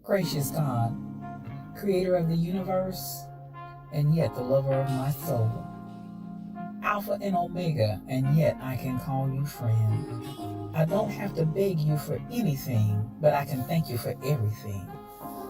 Gracious God, creator of the universe, and yet the lover of my soul. Alpha and Omega, and yet I can call you friend. I don't have to beg you for anything, but I can thank you for everything.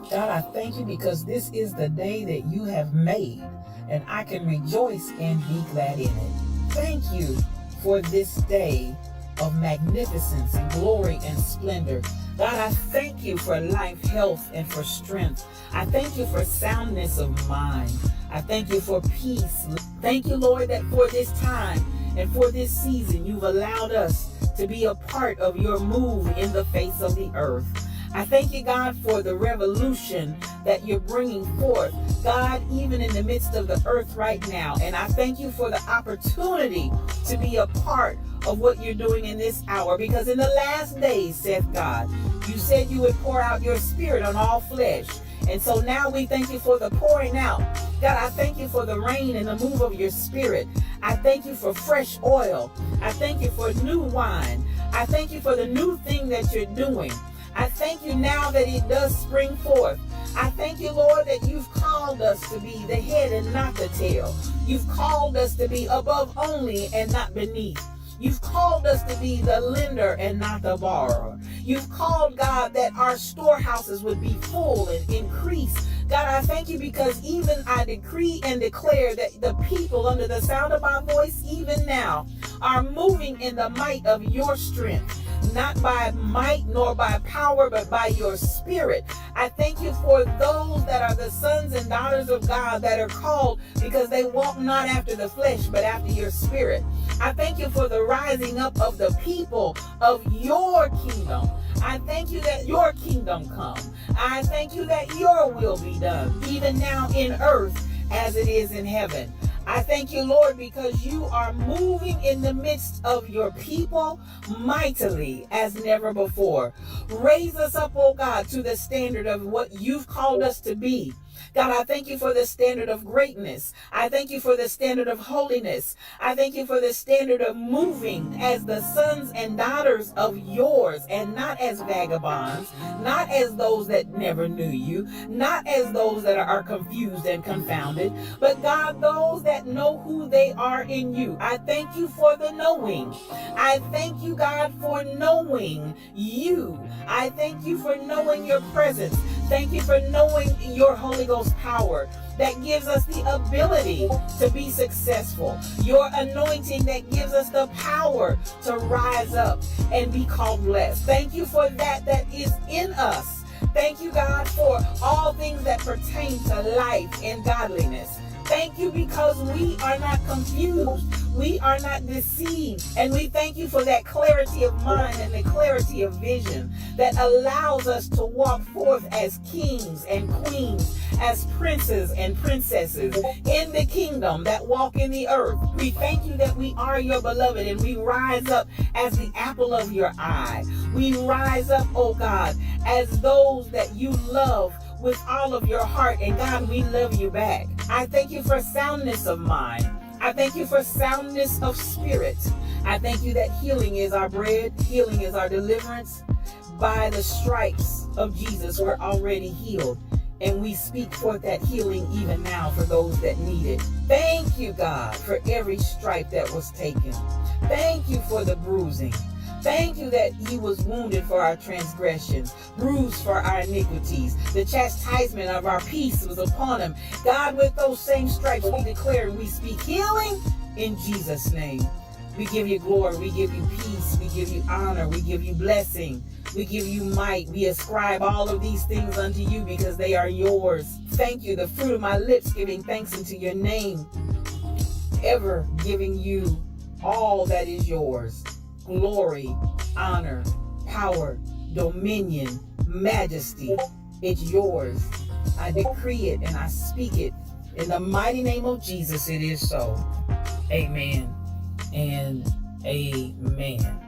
God, I thank you because this is the day that you have made, and I can rejoice and be glad in it. Thank you for this day of magnificence and glory and splendor. God, I thank you for life, health, and for strength. I thank you for soundness of mind. I thank you for peace. Thank you, Lord, that for this time and for this season, you've allowed us to be a part of your move in the face of the earth. I thank you, God, for the revolution that you're bringing forth, God, even in the midst of the earth right now. And I thank you for the opportunity to be a part of what you're doing in this hour, because in the last days, saith God, you said you would pour out your spirit on all flesh. And so now we thank you for the pouring out. God, I thank you for the rain and the move of your spirit. I thank you for fresh oil. I thank you for new wine. I thank you for the new thing that you're doing. I thank you now that it does spring forth. I thank you, Lord, that you've called us to be the head and not the tail. You've called us to be above only and not beneath. You've called us to be the lender and not the borrower. You've called, God, that our storehouses would be full and increase. God, I thank you because even I decree and declare that the people under the sound of my voice, even now, are moving in the might of your strength. Not by might nor by power, but by your spirit. I thank you for those that are the sons and daughters of God that are called because they walk not after the flesh, but after your spirit. I thank you for the rising up of the people of your kingdom. I thank you that your kingdom come. I thank you that your will be done, even now in earth as it is in heaven. I thank you, Lord, because you are moving in the midst of your people mightily as never before. Raise us up, oh God, to the standard of what you've called us to be. God, I thank you for the standard of greatness. I thank you for the standard of holiness. I thank you for the standard of moving as the sons and daughters of yours, and not as vagabonds, not as those that never knew you, not as those that are confused and confounded, but God, those that know who they are in you. I thank you for the knowing. I thank you, God, for knowing you. I thank you for knowing your presence. Thank you for knowing your Holy Ghost power that gives us the ability to be successful. Your anointing that gives us the power to rise up and be called blessed. Thank you for that is in us. Thank you, God, for all things that pertain to life and godliness. Thank you because we are not confused. We are not deceived. And we thank you for that clarity of mind and the clarity of vision that allows us to walk forth as kings and queens, as princes and princesses in the kingdom that walk in the earth. We thank you that we are your beloved, and we rise up as the apple of your eye. We rise up, oh God, as those that you love with all of your heart, and God, we love you back. I thank you for soundness of mind. I thank you for soundness of spirit. I thank you that healing is our bread, healing is our deliverance. By the stripes of Jesus, we're already healed, and we speak forth that healing even now for those that need it. Thank you, God, for every stripe that was taken. Thank you for the bruising. Thank you that he was wounded for our transgressions, bruised for our iniquities. The chastisement of our peace was upon him. God, with those same stripes, we declare and we speak healing in Jesus' name. We give you glory. We give you peace. We give you honor. We give you blessing. We give you might. We ascribe all of these things unto you because they are yours. Thank you. The fruit of my lips giving thanks unto your name, ever giving you all that is yours. Glory, honor, power, dominion, majesty. It's yours. I decree it and I speak it. In the mighty name of Jesus, it is so. Amen and amen.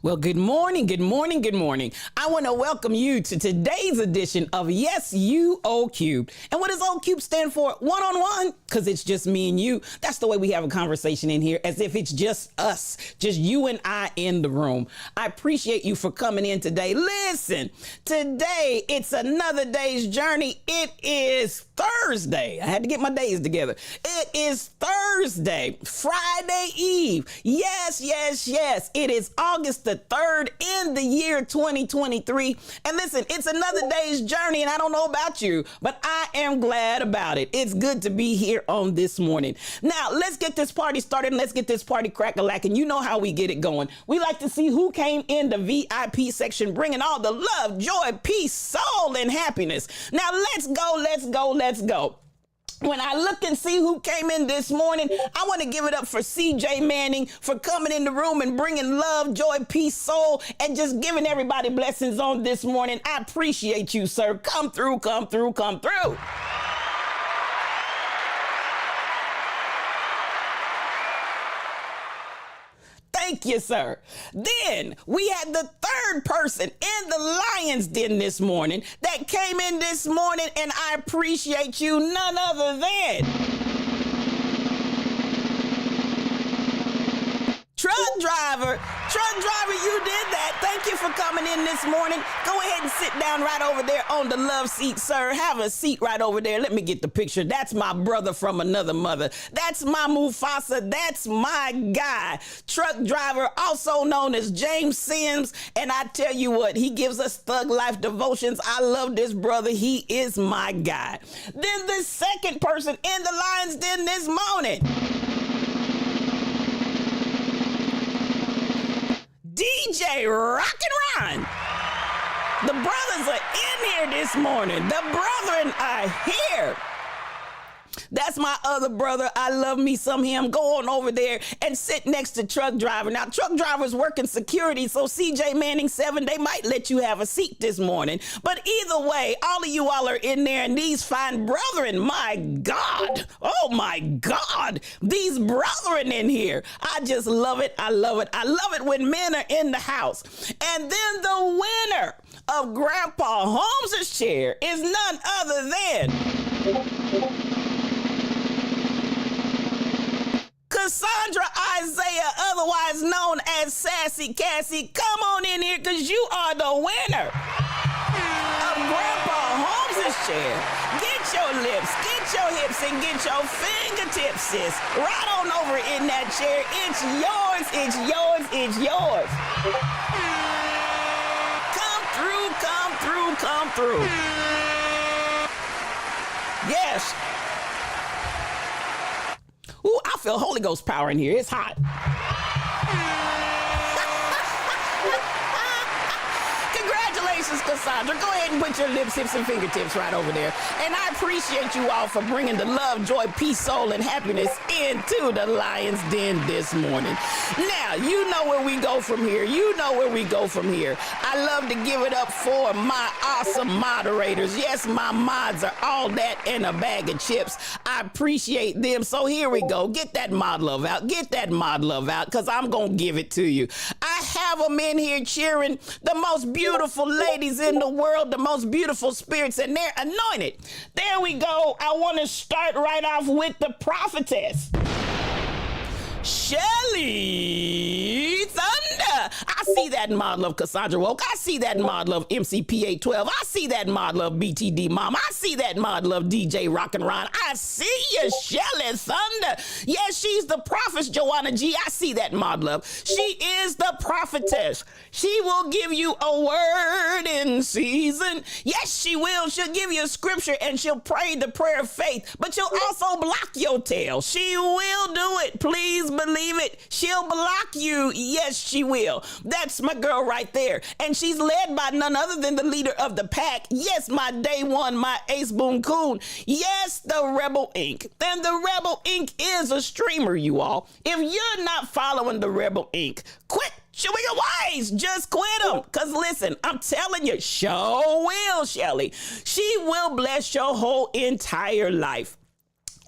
Well, good morning, good morning, good morning. I want to welcome you to today's edition of Yes, You, O Cubed. And what does O Cubed stand for? One-on-one, because it's just me and you. That's the way we have a conversation in here, as if it's just us, just you and I in the room. I appreciate you for coming in today. Listen, today it's another day's journey. It is Thursday. I had to get my days together. It is Thursday, Friday Eve. Yes, yes, yes. It is August the 3rd in the year 2023. And listen, it's another day's journey, and I don't know about you, but I am glad about it. It's good to be here on this morning. Now, let's get this party started. Let's get this party crack-a-lacking. You know how we get it going. We like to see who came in the VIP section, bringing all the love, joy, peace, soul, and happiness. Now, let's go, let's go, let's go. When I look and see who came in this morning, I want to give it up for CJ Manning for coming in the room and bringing love, joy, peace, soul, and just giving everybody blessings on this morning. I appreciate you, sir. Come through, come through, come through. Thank you, sir. Then we had the third person in the Lion's Den this morning that came in this morning, and I appreciate you, none other than Truck driver, you did that. Thank you for coming in this morning. Go ahead and sit down right over there on the love seat, sir. Have a seat right over there. Let me get the picture. That's my brother from another mother. That's my Mufasa. That's my guy. Truck driver, also known as James Sims. And I tell you what, he gives us Thug Life devotions. I love this brother. He is my guy. Then the second person in the Lion's Den this morning, DJ Rock and Ron. The brothers are in here this morning. The brethren are here. That's my other brother. I love me some him. Go on over there and sit next to truck driver. Now, truck driver's working security, so CJ Manning 7, they might let you have a seat this morning. But either way, all of you all are in there, and these fine brethren, my God, oh my God, these brethren in here. I just love it. I love it. I love it when men are in the house. And then the winner of Grandpa Holmes' chair is none other than Cassandra Isaiah, otherwise known as Sassy Cassie. Come on in here, because you are the winner of Grandpa Holmes' chair. Get your lips, get your hips, and get your fingertips, sis. Right on over in that chair. It's yours, it's yours, it's yours. Come through, come through, come through. Yes. Ooh, I feel Holy Ghost power in here. It's hot. Congratulations, Cassandra. Go ahead and put your lips, hips, and fingertips right over there. And I appreciate you all for bringing the love, joy, peace, soul, and happiness into the Lion's Den this morning. Now, you know where we go from here. You know where we go from here. I love to give it up for my awesome moderators. Yes, my mods are all that and a bag of chips. I appreciate them. So here we go. Get that mod love out. Get that mod love out, because I'm going to give it to you. I have them in here cheering, the most beautiful ladies in the world, the most beautiful spirits, and they're anointed. There we go. I want to start right off with the prophetess, Shelly Thunder. I see that mod love Cassandra Woke. I see that mod love MCP812. I see that mod love BTD Mom. I see that mod love DJ Rock and Ron. I see you, Shelly Thunder. Yes, she's the prophetess, Joanna G. I see that mod love. She is the prophetess. She will give you a word in season. Yes, she will. She'll give you a scripture and she'll pray the prayer of faith, but she'll also block your tail. She will do it. Please believe it. She'll block you. Yes, she will. That's my girl right there. And she's led by none other than the leader of the pack. Yes, my day one, my Ace Boon Coon. Yes, the Rebel Inc. And the Rebel Inc. is a streamer, you all. If you're not following the Rebel Inc., quit showing your ways. Just quit them. Because listen, I'm telling you, sure will, Shelly. She will bless your whole entire life.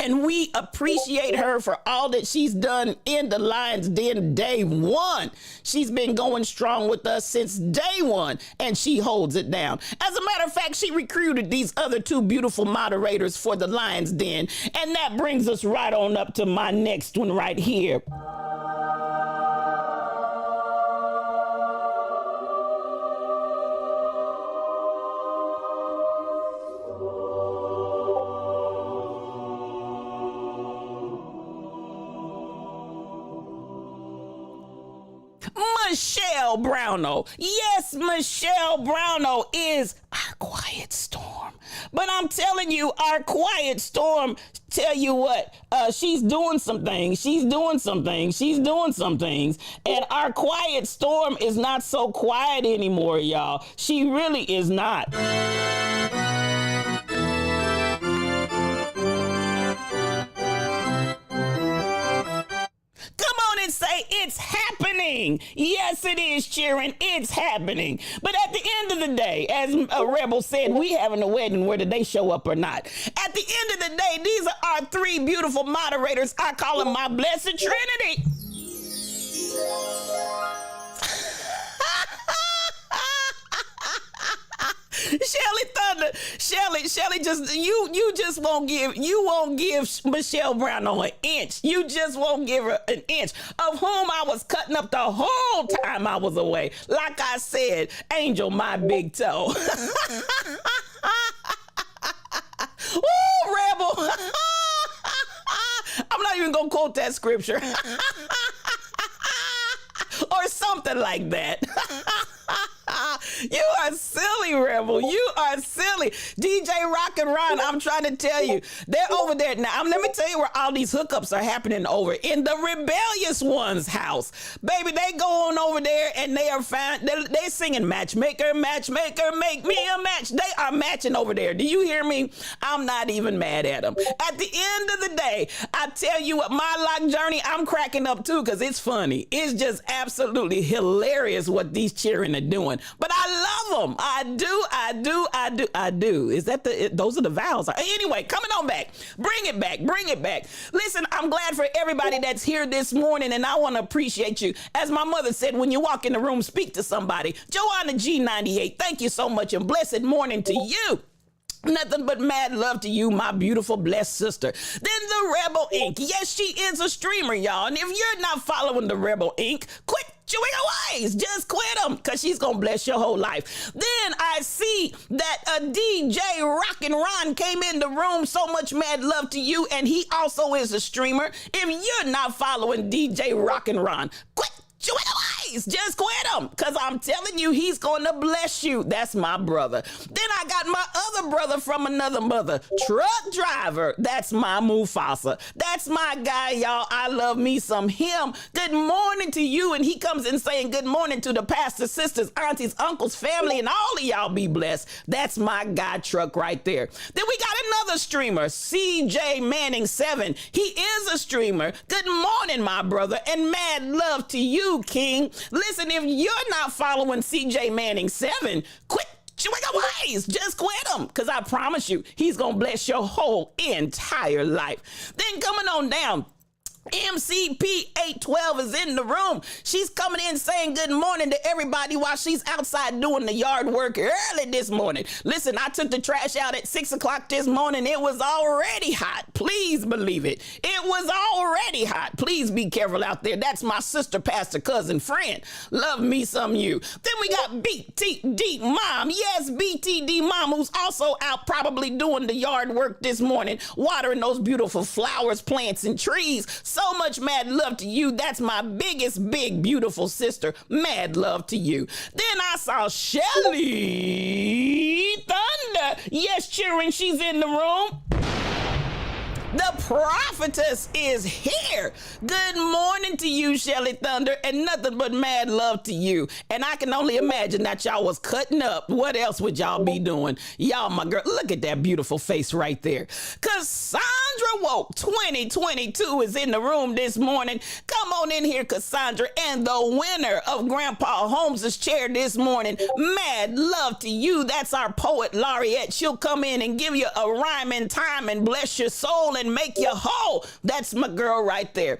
And we appreciate her for all that she's done in the Lions Den day one. She's been going strong with us since day one, and she holds it down. As a matter of fact, she recruited these other two beautiful moderators for the Lions Den. And that brings us right on up to my next one right here. Michelle Brownell. Yes, Michelle Brownell is our quiet storm. But I'm telling you, our quiet storm, tell you what, she's doing some things. She's doing some things. She's doing some things. And our quiet storm is not so quiet anymore, y'all. She really is not. Say it's happening. Yes, it is, cheering. It's happening. But at the end of the day, as a Rebel said, we having a wedding whether they show up or not. At the end of the day, these are our three beautiful moderators. I call them my blessed Trinity. Shelly Thunder, Shelly, just you just won't give Michelle Brownell an inch. You just won't give her an inch, of whom I was cutting up the whole time I was away. Like I said, Angel, my big toe. Ooh, Rebel. I'm not even gonna quote that scripture. Or something like that. You are silly, Rebel. You are silly. DJ Rock and Ron, I'm trying to tell you, they're over there. Now, let me tell you where all these hookups are happening over. In the rebellious one's house. Baby, they go on over there and they are fine. They're singing matchmaker, matchmaker, make me a match. They are matching over there. Do you hear me? I'm not even mad at them. At the end of the day, I tell you what, my lock journey, I'm cracking up too because it's funny. It's just absolutely hilarious what these cheering are doing. But I love them. I do. Is that those are the vowels? Anyway, coming on back. Bring it back. Listen, I'm glad for everybody that's here this morning, and I want to appreciate you. As my mother said, when you walk in the room, speak to somebody. Joanna G98, thank you so much, and blessed morning to you. Nothing but mad love to you, my beautiful, blessed sister. Then the Rebel Inc. Yes, she is a streamer, y'all. And if you're not following the Rebel Inc., quit chewing her ways. Just quit them, because she's going to bless your whole life. Then I see that a DJ Rockin' Ron came in the room. So much mad love to you. And he also is a streamer. If you're not following DJ Rockin' Ron, quit chewing her ways. Just quit him, because I'm telling you, he's going to bless you. That's my brother. Then I got my other brother from another mother, truck driver. That's my Mufasa. That's my guy, y'all. I love me some him. Good morning to you. And he comes in saying good morning to the pastor, sisters, aunties, uncles, family, and all of y'all be blessed. That's my guy, truck right there. Then we got another streamer, CJ Manning 7. He is a streamer. Good morning, my brother, and mad love to you, King. Listen, if you're not following CJ Manning 7, quit chewing your ways. Just quit him, because I promise you, he's going to bless your whole entire life. Then coming on down, MCP 812 is in the room. She's coming in saying good morning to everybody while she's outside doing the yard work early this morning. Listen, I took the trash out at 6 o'clock this morning. It was already hot. Please believe it. It was already hot. Please be careful out there. That's my sister, pastor, cousin, friend. Love me some you. Then we got BTD Mom. Yes, BTD Mom, who's also out probably doing the yard work this morning, watering those beautiful flowers, plants, and trees. So much mad love to you. That's my biggest, big, beautiful sister. Mad love to you. Then I saw Shelly Thunder. Yes, cheering. She's in the room. The prophetess is here. Good morning to you, Shelly Thunder, and nothing but mad love to you. And I can only imagine that y'all was cutting up. What else would y'all be doing? Y'all, my girl, look at that beautiful face right there. Cassandra Woke 2022 is in the room this morning. Come on in here, Cassandra. And the winner of Grandpa Holmes' chair this morning, mad love to you. That's our poet laureate. She'll come in and give you a rhyme in time and bless your soul and make you whole. That's my girl right there.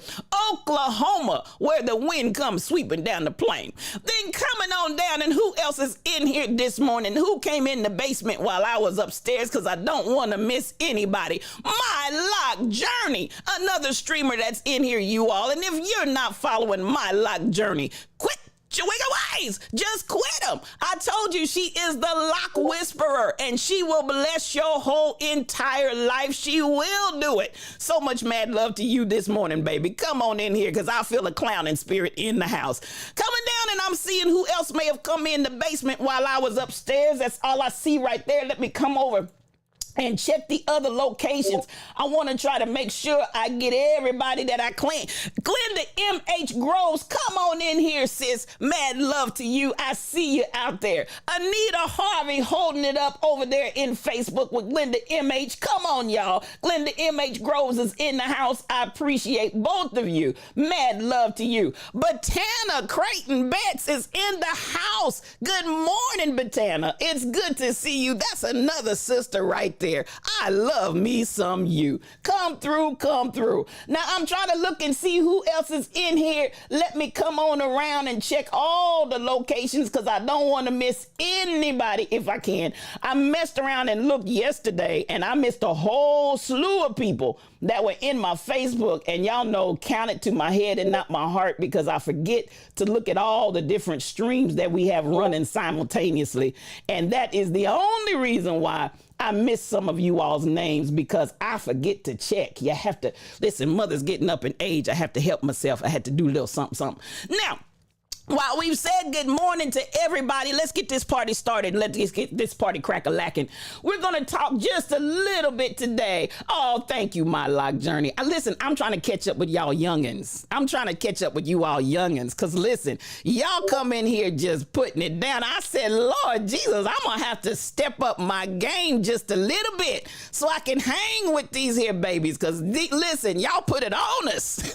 Oklahoma, where the wind comes sweeping down the plain. Then coming on down, and who else is in here this morning? Who came in the basement while I was upstairs? Because I don't want to miss anybody. My Lock Journey, another streamer that's in here, you all. And if you're not following My Lock Journey, quit your wiggle ways. Just quit them. I told you she is the Lock Whisperer, and she will bless your whole entire life. She will do it. So much mad love to you this morning, baby. Come on in here, because I feel a clowning spirit in the house. Coming down, and I'm seeing who else may have come in the basement while I was upstairs. That's all I see right there. Let me come over and check the other locations. I want to try to make sure I get everybody that I claim. Glenda M.H. Groves, come on in here, sis. Mad love to you. I see you out there. Anita Harvey holding it up over there in Facebook with Glenda M.H. Come on, y'all. Glenda M.H. Groves is in the house. I appreciate both of you. Mad love to you. Botana Creighton Betts is in the house. Good morning, Botana. It's good to see you. That's another sister right there. I love me some you. Come through, come through. Now I'm trying to look and see who else is in here. Let me come on around and check all the locations, because I don't want to miss anybody if I can. I messed around and looked yesterday, and I missed a whole slew of people that were in my Facebook, and y'all know, count it to my head and not my heart, because I forget to look at all the different streams that we have running simultaneously. And that is the only reason why I miss some of you all's names, because I forget to check. You have to listen. Mother's getting up in age. I have to help myself. I had to do a little something. Now, while we've said good morning to everybody, let's get this party started. Let's get this party crack-a-lacking. We're going to talk just a little bit today. Oh, thank you, My Lock Journey. Listen, I'm trying to catch up with y'all youngins. I'm trying to catch up with you all youngins, because listen, y'all come in here just putting it down. I said, Lord Jesus, I'm going to have to step up my game just a little bit so I can hang with these here babies, because listen, y'all put it on us.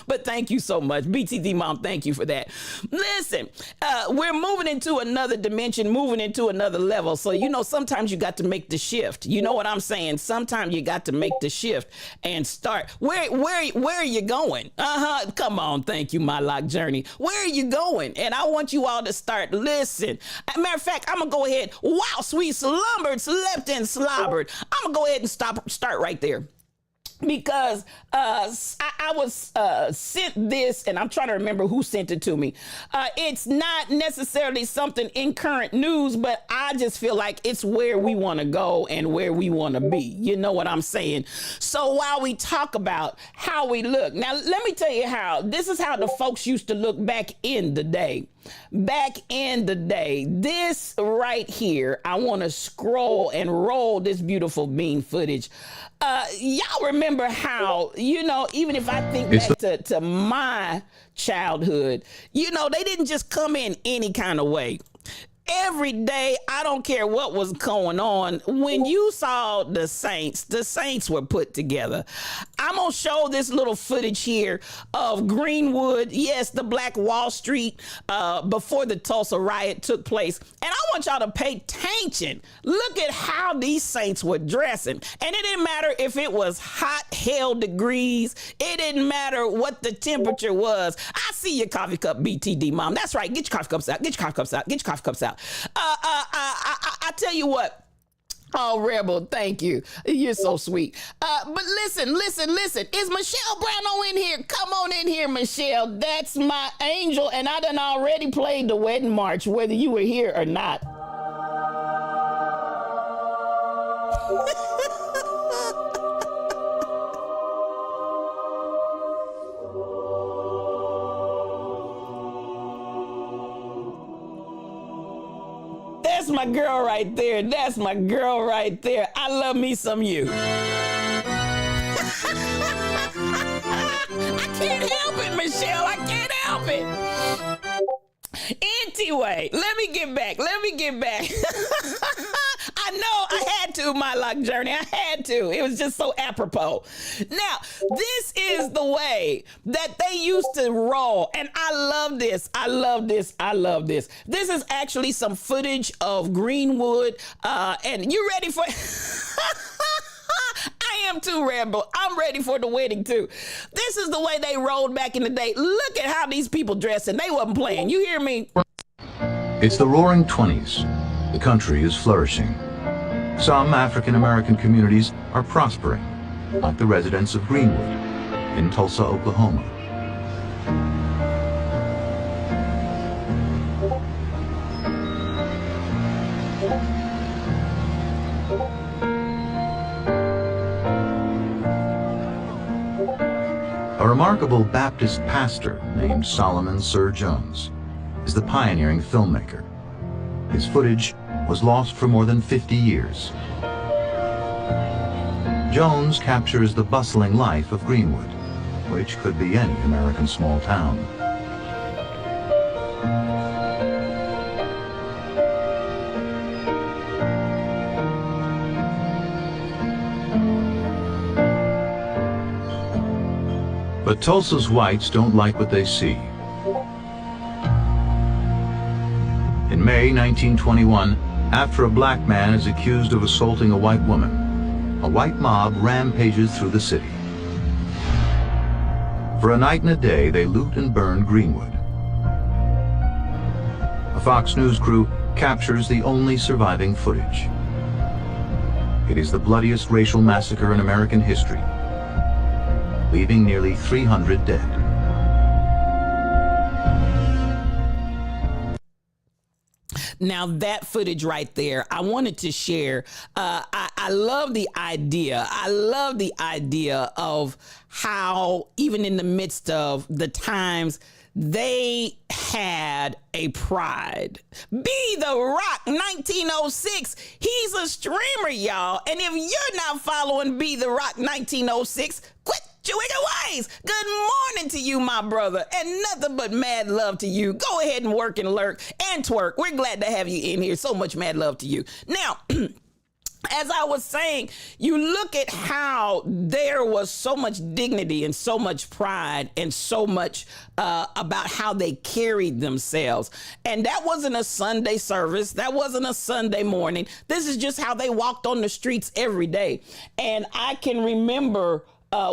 But thank you so much. BTD Mom, thank you for that. Listen, we're moving into another dimension, moving into another level. So, you know, sometimes you got to make the shift. You know what I'm saying? Sometimes you got to make the shift and start. Where are you going? Come on. Thank you, My Lock Journey. Where are you going? And I want you all to start. Listen. As a matter of fact, I'm going to go ahead. Wow, sweet slumbered, slept and slobbered. I'm going to go ahead and start right there. Because I was sent this, and I'm trying to remember who sent it to me. It's not necessarily something in current news, but I just feel like it's where we want to go and where we want to be. You know what I'm saying? So while we talk about how we look, now let me tell you how. This is how the folks used to look back in the day. Back in the day, this right here, I want to scroll and roll this beautiful bean footage. Y'all remember how, you know, even if I think back to my childhood, you know, they didn't just come in any kind of way. Every day, I don't care what was going on. When you saw the Saints were put together. I'm going to show this little footage here of Greenwood. Yes, the Black Wall Street before the Tulsa riot took place. And I want y'all to pay attention. Look at how these Saints were dressing. And it didn't matter if it was hot hell degrees. It didn't matter what the temperature was. I see your coffee cup, BTD Mom. That's right. Get your coffee cups out. Get your coffee cups out. Get your coffee cups out. I tell you what. Oh, Rebel, thank you. You're so sweet. But listen. Is Michelle Brown in here? Come on in here, Michelle. That's my angel, and I done already played the wedding march, whether you were here or not. That's my girl right there. That's my girl right there. I love me some you. I can't help it, Michelle. I can't help it. Anyway, let me get back. I I know I had to, my luck journey. I had to. It was just so apropos. Now, this is the way that they used to roll. And I love this. I love this. I love this. This is actually some footage of Greenwood. And you ready for I am too, Rambo. I'm ready for the wedding too. This is the way they rolled back in the day. Look at how these people dressed, and they wasn't playing. You hear me? It's the roaring 20s. The country is flourishing. Some African-American communities are prospering, like the residents of Greenwood in Tulsa, Oklahoma. A remarkable Baptist pastor named Solomon Sir Jones is the pioneering filmmaker. His footage was lost for more than 50 years. Jones captures the bustling life of Greenwood, which could be any American small town. But Tulsa's whites don't like what they see. In May 1921, after a black man is accused of assaulting a white woman, a white mob rampages through the city. For a night and a day, they loot and burn Greenwood. A Fox News crew captures the only surviving footage. It is the bloodiest racial massacre in American history, leaving nearly 300 dead. Now that footage right there, I wanted to share. I love the idea. I love the idea of how even in the midst of the times, they had a pride. Be the Rock 1906. He's a streamer, y'all. And if you're not following Be the Rock 1906, quit your wicked ways. Good morning to you, my brother, and nothing but mad love to you. Go ahead and work and lurk and twerk. We're glad to have you in here. So much mad love to you. Now, as I was saying, you look at how there was so much dignity and so much pride and so much about how they carried themselves. And that wasn't a Sunday service. That wasn't a Sunday morning. This is just how they walked on the streets every day. And I can remember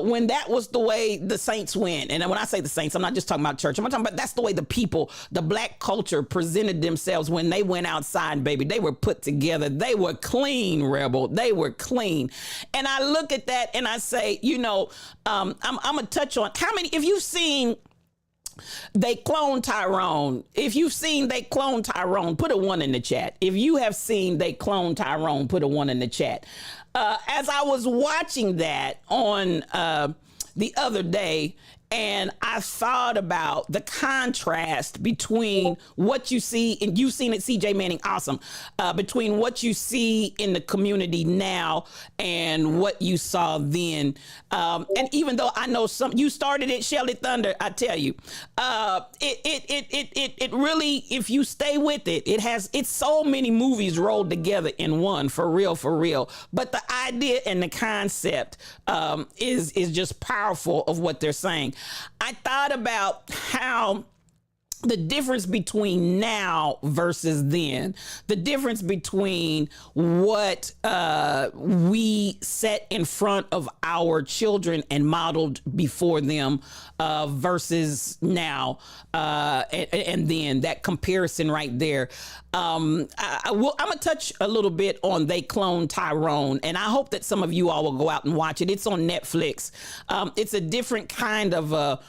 when that was the way the saints went. And when I say the saints, I'm not just talking about church. I'm talking about that's the way the people, the black culture presented themselves when they went outside, baby. They were put together. They were clean, Rebel. They were clean. And I look at that and I say, you know, I'm going to touch on how many, if you've seen They Clone Tyrone. If you've seen They Clone Tyrone, put a 1 in the chat. If you have seen They Clone Tyrone, put a 1 in the chat. As I was watching that on the other day, and I thought about the contrast between what you see, and you've seen it, CJ Manning, awesome, between what you see in the community now and what you saw then. And even though I know you started it, Shelly Thunder, I tell you, it really, if you stay with it, it's so many movies rolled together in one, for real. But the idea and the concept is just powerful of what they're saying. I thought about how the difference between now versus then, the difference between what we set in front of our children and modeled before them versus now, and then that comparison right there. I'm gonna touch a little bit on They Clone Tyrone, and I hope that some of you all will go out and watch it. It's on Netflix. It's a different kind of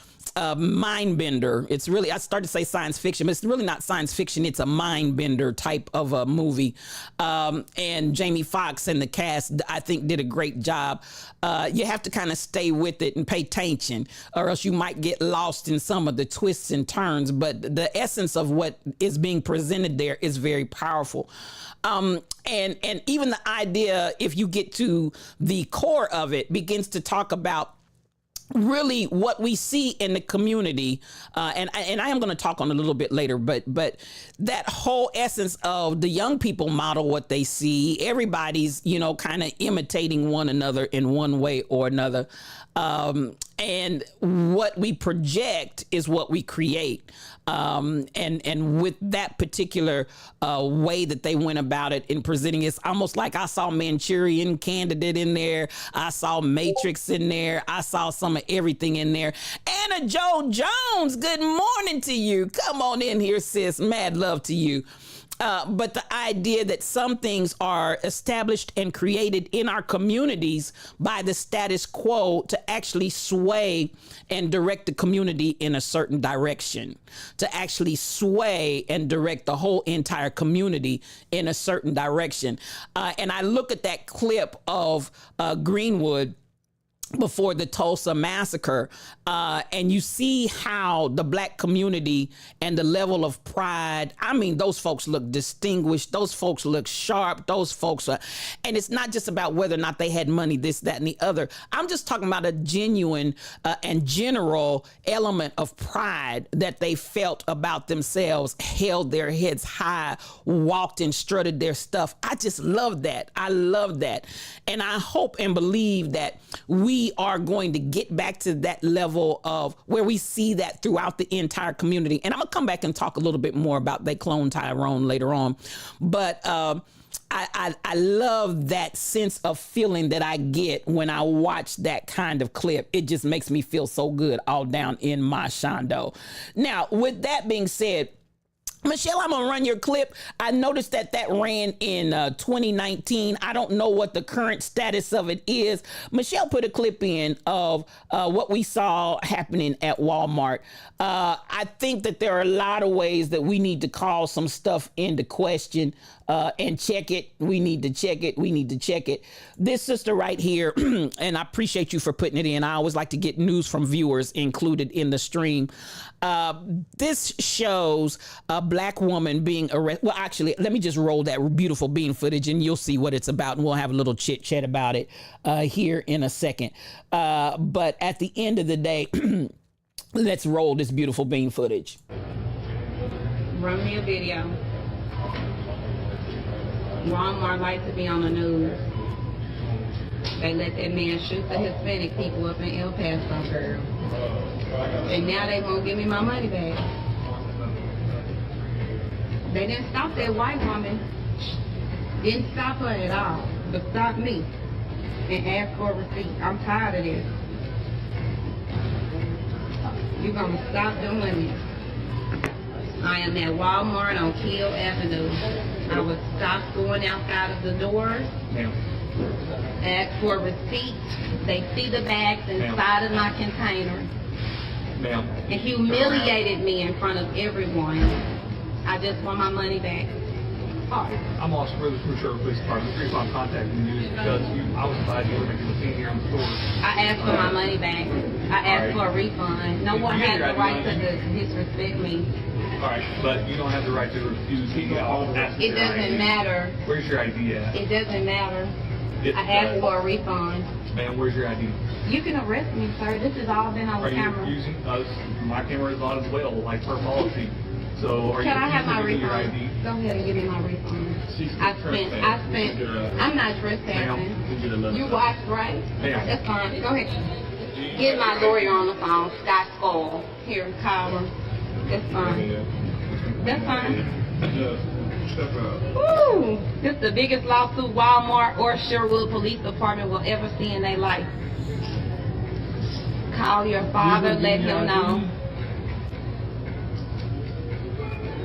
mind bender. It's really, I started to say science fiction, but it's really not science fiction. It's a mind bender type of a movie. And Jamie Foxx and the cast, I think, did a great job. You have to kind of stay with it and pay attention, or else you might get lost in some of the twists and turns. But the essence of what is being presented there is very powerful. And even the idea, if you get to the core of it, begins to talk about really what we see in the community, and I am going to talk on a little bit later, but that whole essence of the young people model what they see. Everybody's, kind of imitating one another in one way or another. And what we project is what we create. And with that particular way that they went about it in presenting, it's almost like I saw Manchurian Candidate in there. I saw Matrix in there. I saw some of everything in there. Anna Joe Jones, good morning to you. Come on in here, sis. Mad love to you. But the idea that some things are established and created in our communities by the status quo to actually sway and direct the community in a certain direction, to actually sway and direct the whole entire community in a certain direction. And I look at that clip of Greenwood before the Tulsa massacre, and you see how the Black community and the level of pride, I mean, those folks look distinguished, those folks look sharp, those folks are, and it's not just about whether or not they had money, this, that, and the other. I'm just talking about a genuine and general element of pride that they felt about themselves, held their heads high, walked and strutted their stuff. I just love that. I love that. And I hope and believe that we are going to get back to that level of where we see that throughout the entire community. And I'm gonna come back and talk a little bit more about they clone Tyrone later on. But I love that sense of feeling that I get when I watch that kind of clip. It just makes me feel so good all down in my shondo. Now, with that being said, Michelle, I'm going to run your clip. I noticed that ran in 2019. I don't know what the current status of it is. Michelle put a clip in of what we saw happening at Walmart. I think that there are a lot of ways that we need to call some stuff into question and check it. We need to check it. We need to check it. This sister right here, and I appreciate you for putting it in. I always like to get news from viewers included in the stream. This shows a Black woman being arrested. Well, actually, let me just roll that beautiful bean footage and you'll see what it's about. And we'll have a little chit chat about it here in a second. But at the end of the day, let's roll this beautiful bean footage. Run me a video. Walmart likes to be on the news. They let that man shoot the Hispanic people up in El Paso, girl. And now they won't give me my money back. They didn't stop that white woman. Didn't stop her at all. But stopped me and asked for a receipt. I'm tired of this. You're going to stop doing this. I am at Walmart on Kill Avenue. I would stop going outside of the doors. Ask for a receipt. They see the bags inside of my container. And humiliated me in front of everyone. I just want my money back. I'm also really sure police department. The reason I'm contacting you is because I was invited you to make a scene here in the store. I asked for my money back. I asked for a refund. No one has the right to disrespect me. All right, but you don't have the right to refuse. It doesn't matter. Where's your ID at? It doesn't matter. I asked for a refund. Ma'am, where's your ID? You can arrest me, sir. This has all been on the camera. Are you using us? My camera is on as well, like per policy. So are Can I have my refund? refund? Go ahead and give me my refund. I'm not trespassing. You watched, right? That's fine. Go ahead. Get my lawyer on the phone, Scott Skoll. Here, call him. That's fine. That's fine. Woo! This is the biggest lawsuit Walmart or Sherwood Police Department will ever see in their life. Call your father, let him know.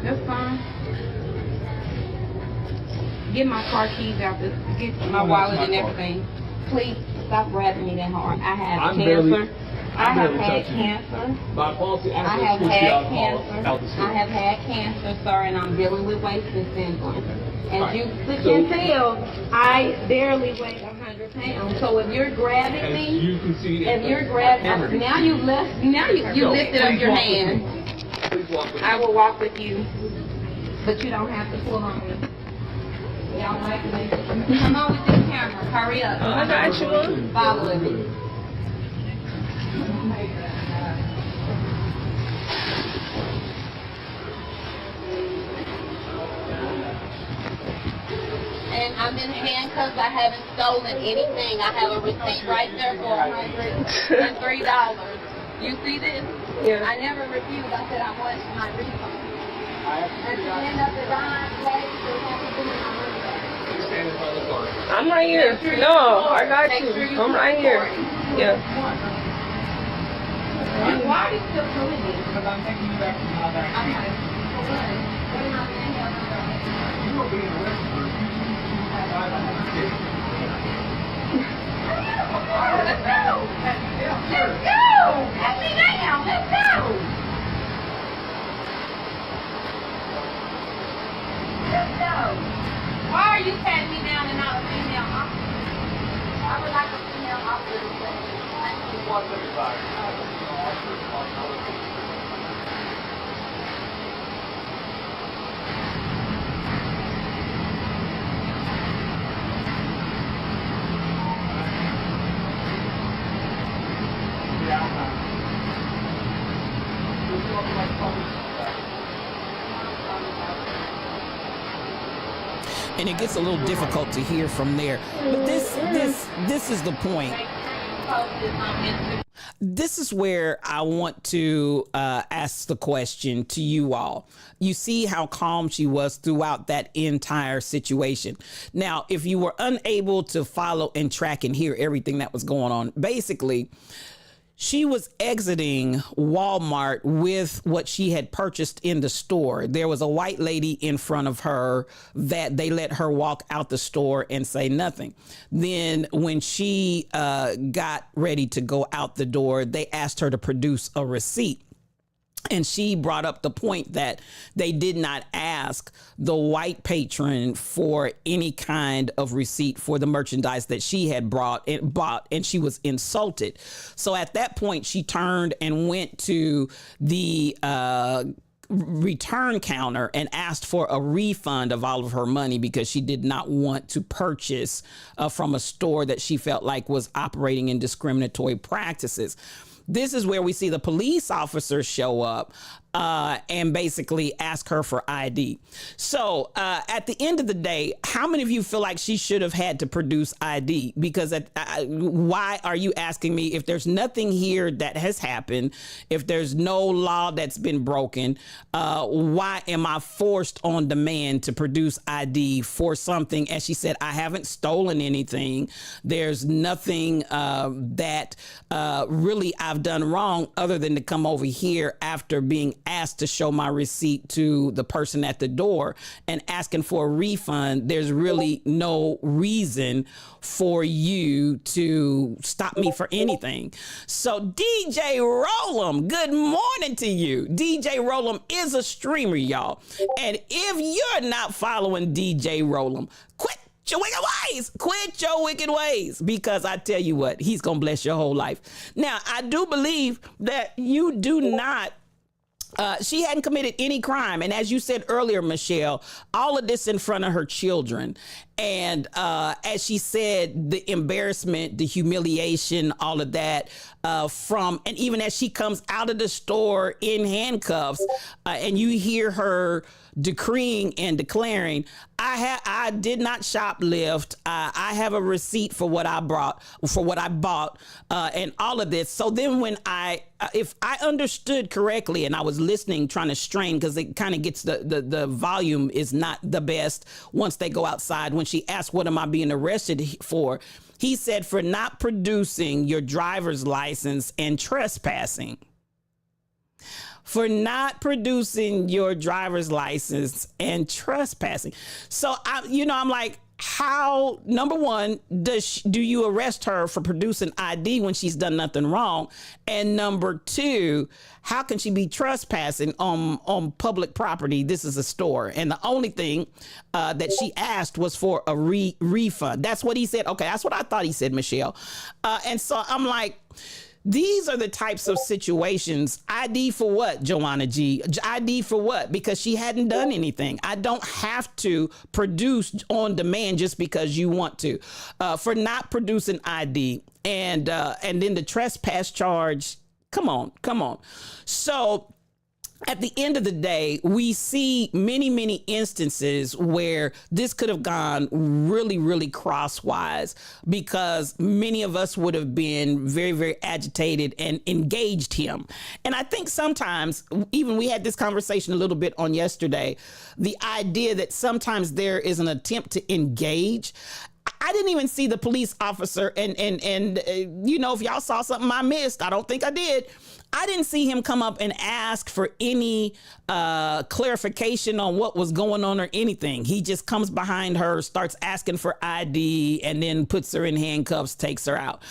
That's fine. Get my car keys out, get my wallet and everything. Please stop grabbing me that hard. I have cancer. I have had cancer. I have had cancer. I have had cancer, sir, and I'm dealing with wasting syndrome. As you can tell, I barely weigh 100 pounds. So if you're grabbing me, if you're grabbing, now you lifted up your hand. I will walk with you, but you don't have to pull on me. Y'all like me? Come on with this camera. Hurry up. I got you. Follow me. I'm in handcuffs. I haven't stolen anything. I have a receipt right there for $103. You see this? Yeah. I never refused. I said I want my refund. At the end of the dime, they have to give me my money back. Stand in front of the car. I'm right here. No, I got you. I'm right here. Yeah. Why are you still doing this? Because I'm taking you back to my back. What am I saying? You were being arrested for refusing to have $500. Let's go! Let me down. Let's go! Let's go. Why are you patting me down and not a female officer? I would like a female officer to say. And it gets a little difficult to hear from there. But this is the point. This is where I want to ask the question to you all. You see how calm she was throughout that entire situation. Now, if you were unable to follow and track and hear everything that was going on, basically, she was exiting Walmart with what she had purchased in the store. There was a white lady in front of her that they let her walk out the store and say nothing. Then when she got ready to go out the door, they asked her to produce a receipt. And she brought up the point that they did not ask the white patron for any kind of receipt for the merchandise that she had bought, and she was insulted. So at that point, she turned and went to the return counter and asked for a refund of all of her money because she did not want to purchase from a store that she felt like was operating in discriminatory practices. This is where we see the police officers show up and basically ask her for ID. So at the end of the day, how many of you feel like she should have had to produce ID? Because why are you asking me if there's nothing here that has happened, if there's no law that's been broken, why am I forced on demand to produce ID for something? As she said, I haven't stolen anything. There's nothing that really I've done wrong other than to come over here after being asked to show my receipt to the person at the door and asking for a refund. There's really no reason for you to stop me for anything. So DJ Rollum, good morning to you. DJ Rollum is a streamer, y'all. And if you're not following DJ Rollum, quit your wicked ways. Quit your wicked ways, because I tell you what, he's going to bless your whole life. Now, I do believe that you do not she hadn't committed any crime. And as you said earlier, Michelle, all of this in front of her children. And as she said, the embarrassment, the humiliation, all of that and even as she comes out of the store in handcuffs and you hear her decreeing and declaring, I did not shoplift. I have a receipt for what I bought, and all of this. So then when if I understood correctly and I was listening, trying to strain, because it kind of gets the volume is not the best once they go outside. When she asked, what am I being arrested for? He said, for not producing your driver's license and trespassing. For not producing your driver's license and trespassing. So, I'm like, how, number one, do you arrest her for producing ID when she's done nothing wrong? And number two, how can she be trespassing on public property? This is a store. And the only thing that she asked was for a refund. That's what he said. Okay, that's what I thought he said, Michelle. And so I'm like, these are the types of situations. ID for what, Joanna G? ID for what? Because she hadn't done anything. I don't have to produce on demand just because you want to. For not producing ID and then the trespass charge. Come on. So at the end of the day, we see many, many instances where this could have gone really, really crosswise, because many of us would have been very, very agitated and engaged him. And I think sometimes, even we had this conversation a little bit on yesterday, the idea that sometimes there is an attempt to engage. I didn't even see the police officer, and you know, if y'all saw something I missed, I don't think I did. I didn't see him come up and ask for any clarification on what was going on or anything. He just comes behind her, starts asking for ID, and then puts her in handcuffs, takes her out.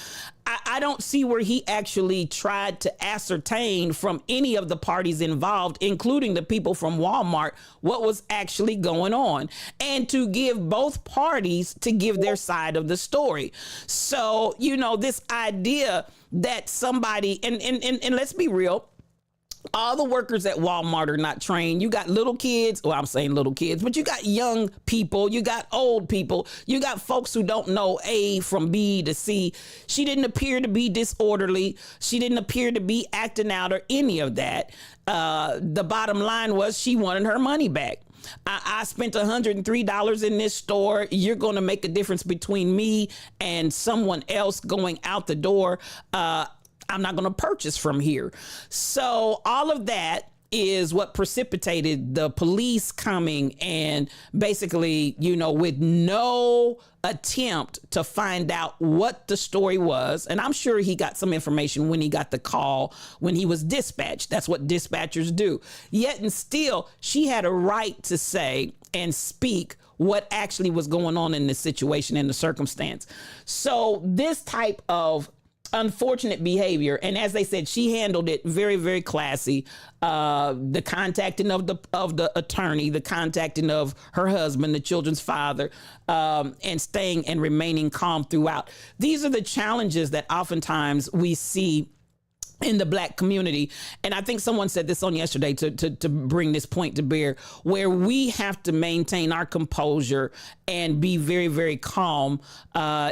I don't see where he actually tried to ascertain from any of the parties involved, including the people from Walmart, what was actually going on, and to give both parties to give their side of the story. So, you know, this idea that somebody, and let's be real, all the workers at Walmart are not trained. You got little kids. Well, I'm saying little kids, but you got young people. You got old people. You got folks who don't know A from B to C. She didn't appear to be disorderly. She didn't appear to be acting out or any of that. The bottom line was she wanted her money back. I spent $103 in this store. You're going to make a difference between me and someone else going out the door. I'm not going to purchase from here. So all of that is what precipitated the police coming and basically, you know, with no attempt to find out what the story was. And I'm sure he got some information when he got the call, when he was dispatched. That's what dispatchers do. Yet and still, she had a right to say and speak what actually was going on in the situation and the circumstance. So this type of unfortunate behavior, and as they said, she handled it very, very classy. The contacting of the attorney, the contacting of her husband, the children's father, and staying and remaining calm throughout. These are the challenges that oftentimes we see in the Black community. And I think someone said this on yesterday to bring this point to bear, where we have to maintain our composure and be very, very calm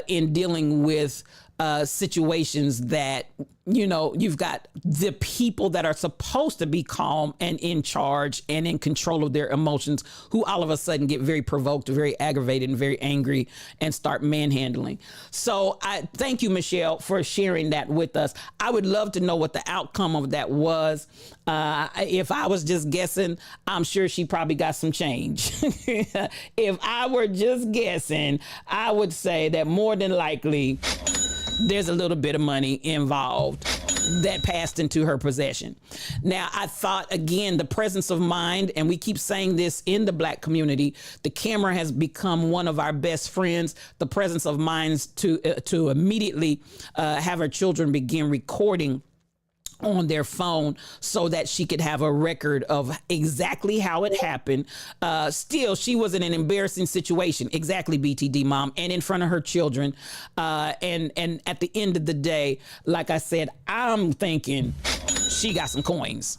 in dealing with situations that, you know, you've got the people that are supposed to be calm and in charge and in control of their emotions, who all of a sudden get very provoked, very aggravated and very angry and start manhandling. So I thank you, Michelle, for sharing that with us. I would love to know what the outcome of that was. If I was just guessing, I'm sure she probably got some change. If I were just guessing, I would say that more than likely there's a little bit of money involved that passed into her possession. Now, I thought, again, the presence of mind, and we keep saying this in the Black community, the camera has become one of our best friends. The presence of minds to immediately have her children begin recording on their phone so that she could have a record of exactly how it happened. Still, she was in an embarrassing situation. Exactly, BTD mom, and in front of her children. And at the end of the day, like I said, I'm thinking she got some coins.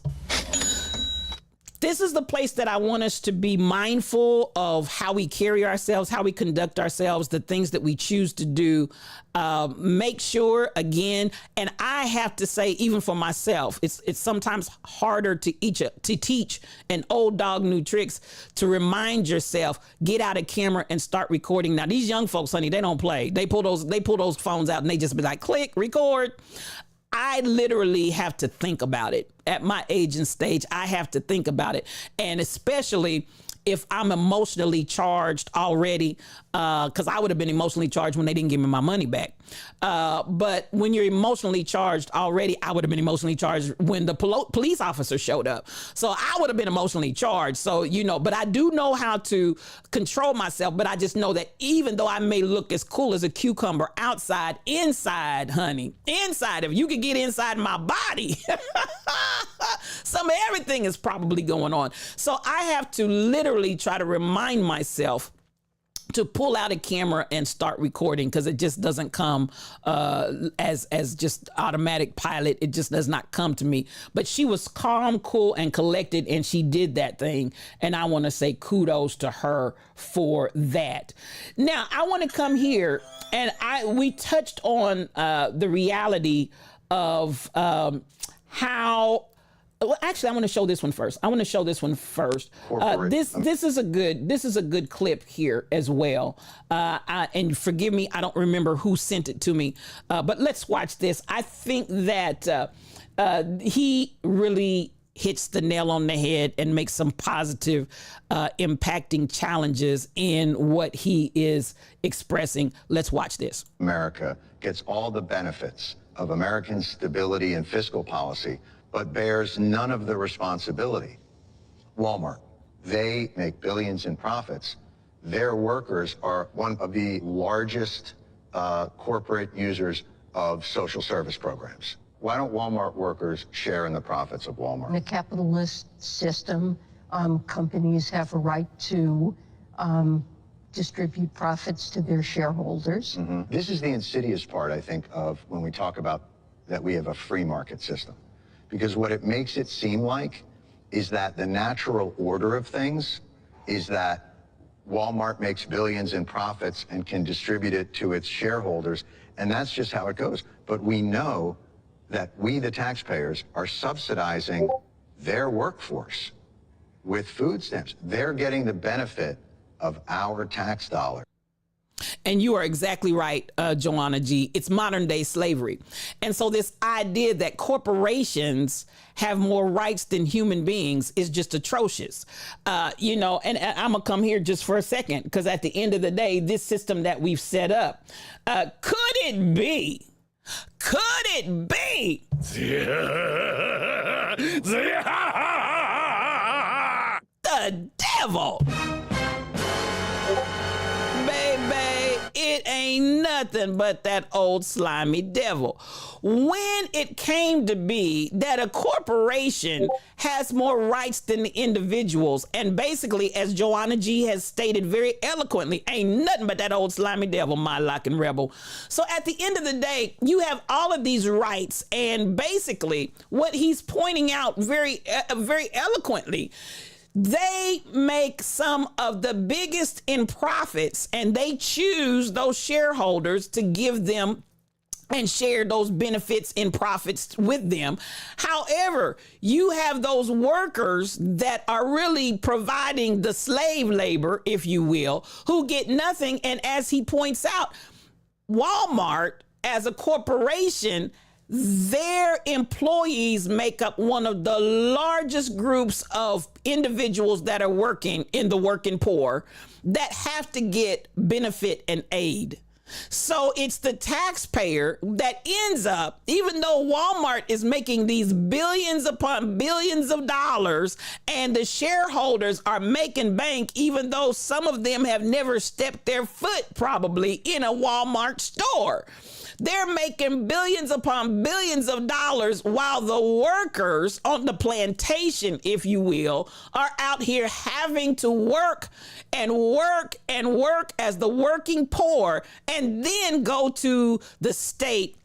This is the place that I want us to be mindful of how we carry ourselves, how we conduct ourselves, the things that we choose to do. Make sure, again, and I have to say, even for myself, it's sometimes harder to teach an old dog new tricks, to remind yourself, get out a camera and start recording. Now, these young folks, honey, they don't play. They pull those phones out and they just be like, click, record. I literally have to think about it. At my age and stage, I have to think about it. And especially if I'm emotionally charged already, because I would have been emotionally charged when they didn't give me my money back. But when you're emotionally charged already, I would have been emotionally charged when the police officer showed up. So I would have been emotionally charged. So, you know, but I do know how to control myself. But I just know that even though I may look as cool as a cucumber outside, inside, honey, inside, if you could get inside my body, some of everything is probably going on. So I have to literally try to remind myself to pull out a camera and start recording, because it just doesn't come as just automatic pilot. It just does not come to me. But she was calm, cool, and collected, and she did that thing. And I want to say kudos to her for that. Now, I want to come here, and we touched on the reality of how well, actually, I want to show this one first. This is a good clip here as well. And forgive me, I don't remember who sent it to me, but let's watch this. I think that he really hits the nail on the head and makes some positive, impacting challenges in what he is expressing. Let's watch this. America gets all the benefits of American stability and fiscal policy, but bears none of the responsibility. Walmart, they make billions in profits. Their workers are one of the largest corporate users of social service programs. Why don't Walmart workers share in the profits of Walmart? In a capitalist system, companies have a right to distribute profits to their shareholders. Mm-hmm. This is the insidious part, I think, of when we talk about that we have a free market system. Because what it makes it seem like is that the natural order of things is that Walmart makes billions in profits and can distribute it to its shareholders, and that's just how it goes. But we know that we, the taxpayers, are subsidizing their workforce with food stamps. They're getting the benefit of our tax dollar. And you are exactly right, Joanna G. It's modern day slavery. And so this idea that corporations have more rights than human beings is just atrocious. And I'm going to come here just for a second, because at the end of the day, this system that we've set up, could it be the devil? It ain't nothing but that old slimy devil. When it came to be that a corporation has more rights than the individuals, and basically, as Joanna G has stated very eloquently, ain't nothing but that old slimy devil, my locking rebel. So at the end of the day, you have all of these rights, and basically what he's pointing out very eloquently, they make some of the biggest in profits, and they choose those shareholders to give them and share those benefits in profits with them. However, you have those workers that are really providing the slave labor, if you will, who get nothing. And as he points out, Walmart as a corporation, their employees make up one of the largest groups of individuals that are working in the working poor that have to get benefit and aid. So it's the taxpayer that ends up, even though Walmart is making these billions upon billions of dollars, and the shareholders are making bank, even though some of them have never stepped their foot probably in a Walmart store. They're making billions upon billions of dollars, while the workers on the plantation, if you will, are out here having to work and work and work as the working poor, and then go to the state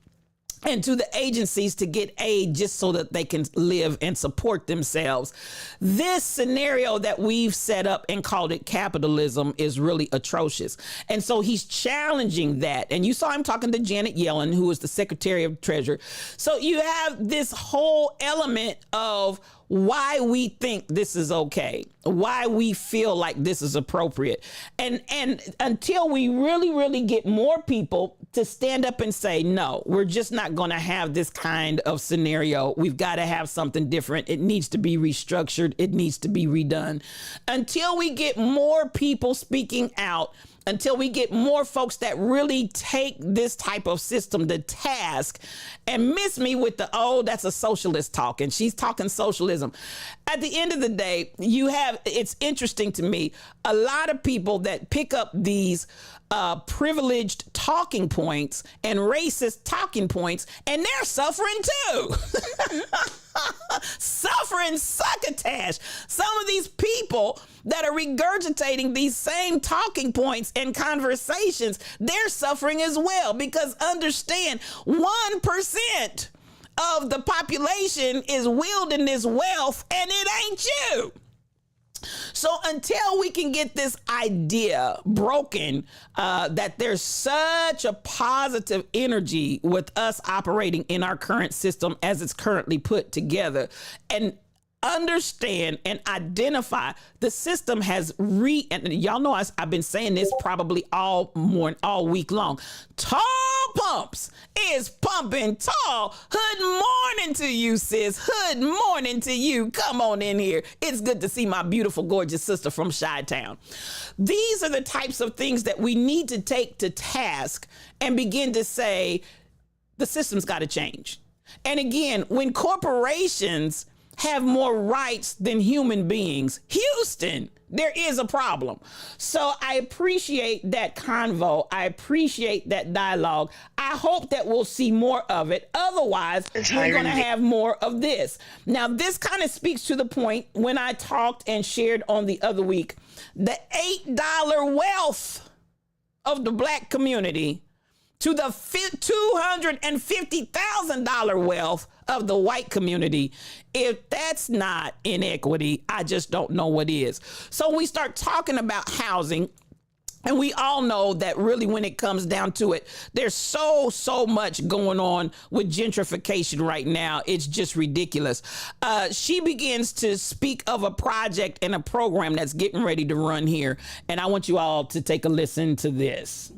and to the agencies to get aid just so that they can live and support themselves. This scenario that we've set up and called it capitalism is really atrocious. And so he's challenging that. And you saw him talking to Janet Yellen, who is the Secretary of Treasury. So you have this whole element of why we think this is okay, why we feel like this is appropriate. And until we really get more people to stand up and say, no, we're just not going to have this kind of scenario. We've got to have something different. It needs to be restructured. It needs to be redone. Until we get more people speaking out, until we get more folks that really take this type of system to task, and miss me with the, oh, that's a socialist talk, and she's talking socialism. At the end of the day, it's interesting to me, a lot of people that pick up these privileged talking points and racist talking points, and they're suffering too. Suffering succotash. Some of these people that are regurgitating these same talking points and conversations, they're suffering as well, because understand, 1% of the population is wielding this wealth, and it ain't you. So until we can get this idea broken, that there's such a positive energy with us operating in our current system as it's currently put together, and understand and identify the system has and y'all know I've been saying this probably all week long. Tall Pumps is pumping tall. Good morning to you, sis. Good morning to you. Come on in here. It's good to see my beautiful, gorgeous sister from Chi-Town. These are the types of things that we need to take to task and begin to say the system's got to change. And again, when corporations have more rights than human beings, Houston, there is a problem. So I appreciate that convo. I appreciate that dialogue. I hope that we'll see more of it. Otherwise, we're going to have more of this. Now, this kind of speaks to the point when I talked and shared on the other week, the $8 wealth of the Black community to the $250,000 wealth of the white community. If that's not inequity, I just don't know what is. So we start talking about housing, and we all know that really when it comes down to it, there's so much going on with gentrification right now. It's just ridiculous. She begins to speak of a project and a program that's getting ready to run here. And I want you all to take a listen to this.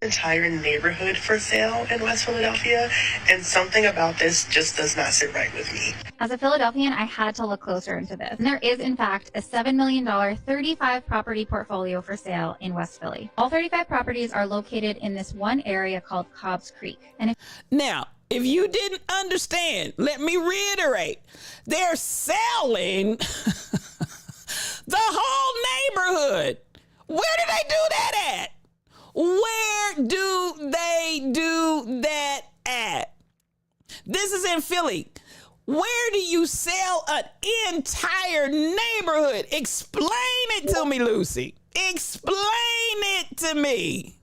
Entire neighborhood for sale in West Philadelphia, and something about this just does not sit right with me. As a Philadelphian, I had to look closer into this. And there is, in fact, a $7 million 35 property portfolio for sale in West Philly. All 35 properties are located in this one area called Cobbs Creek. And now, if you didn't understand, let me reiterate. They're selling the whole neighborhood. Where do they do that at? Where do they do that at? This is in Philly. Where do you sell an entire neighborhood? Explain it to me, Lucy. Explain it to me.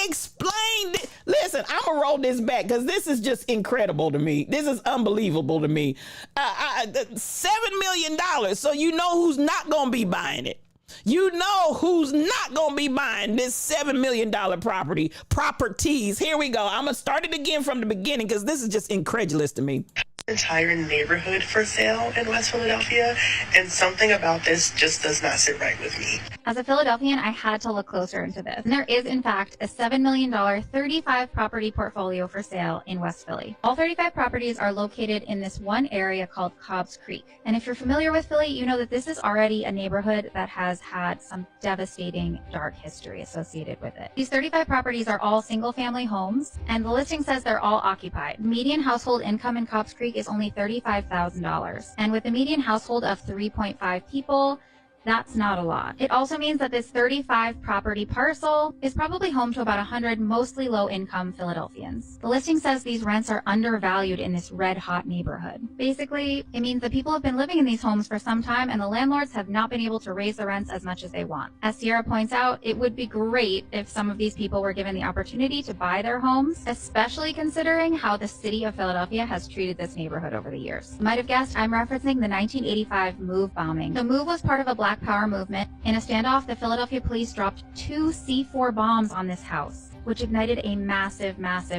Explain it. Listen, I'm going to roll this back because this is just incredible to me. This is unbelievable to me. $7 million. So you know who's not going to be buying it. You know who's not going to be buying this $7 million properties. Here we go. I'm going to start it again from the beginning because this is just incredulous to me. Entire neighborhood for sale in West Philadelphia, and something about this just does not sit right with me. As a Philadelphian, I had to look closer into this. And there is, in fact, a $7 million 35 property portfolio for sale in West Philly. All 35 properties are located in this one area called Cobbs Creek. And if you're familiar with Philly, you know that this is already a neighborhood that has had some devastating dark history associated with it. These 35 properties are all single-family homes, and the listing says they're all occupied. Median household income in Cobbs Creek is only $35,000. And with a median household of 3.5 people, that's not a lot. It also means that this 35 property parcel is probably home to about 100 mostly low-income Philadelphians. The listing says these rents are undervalued in this red-hot neighborhood. Basically, it means that people have been living in these homes for some time and the landlords have not been able to raise the rents as much as they want. As Sierra points out, it would be great if some of these people were given the opportunity to buy their homes, especially considering how the city of Philadelphia has treated this neighborhood over the years. You might have guessed I'm referencing the 1985 MOVE bombing. The MOVE was part of a Black Power movement. In a standoff, the Philadelphia police dropped 2 C4 bombs on this house, which ignited a massive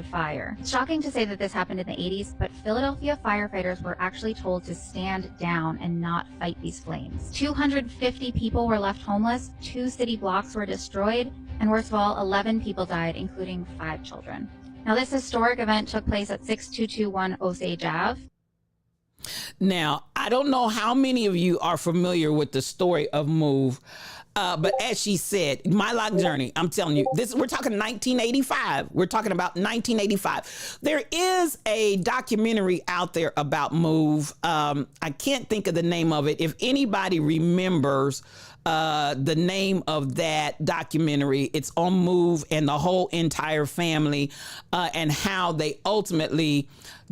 fire. It's shocking to say that this happened in the 80s, but Philadelphia firefighters were actually told to stand down and not fight these flames. 250 people were left homeless, 2 city blocks were destroyed, and worst of all, 11 people died, including 5 children. Now, this historic event took place at 6221 Osage Ave. Now, I don't know how many of you are familiar with the story of MOVE, but as she said, My Lock Journey, I'm telling you, we're talking 1985. We're talking about 1985. There is a documentary out there about MOVE. I can't think of the name of it. If anybody remembers the name of that documentary, it's on MOVE and the whole entire family, and how they ultimately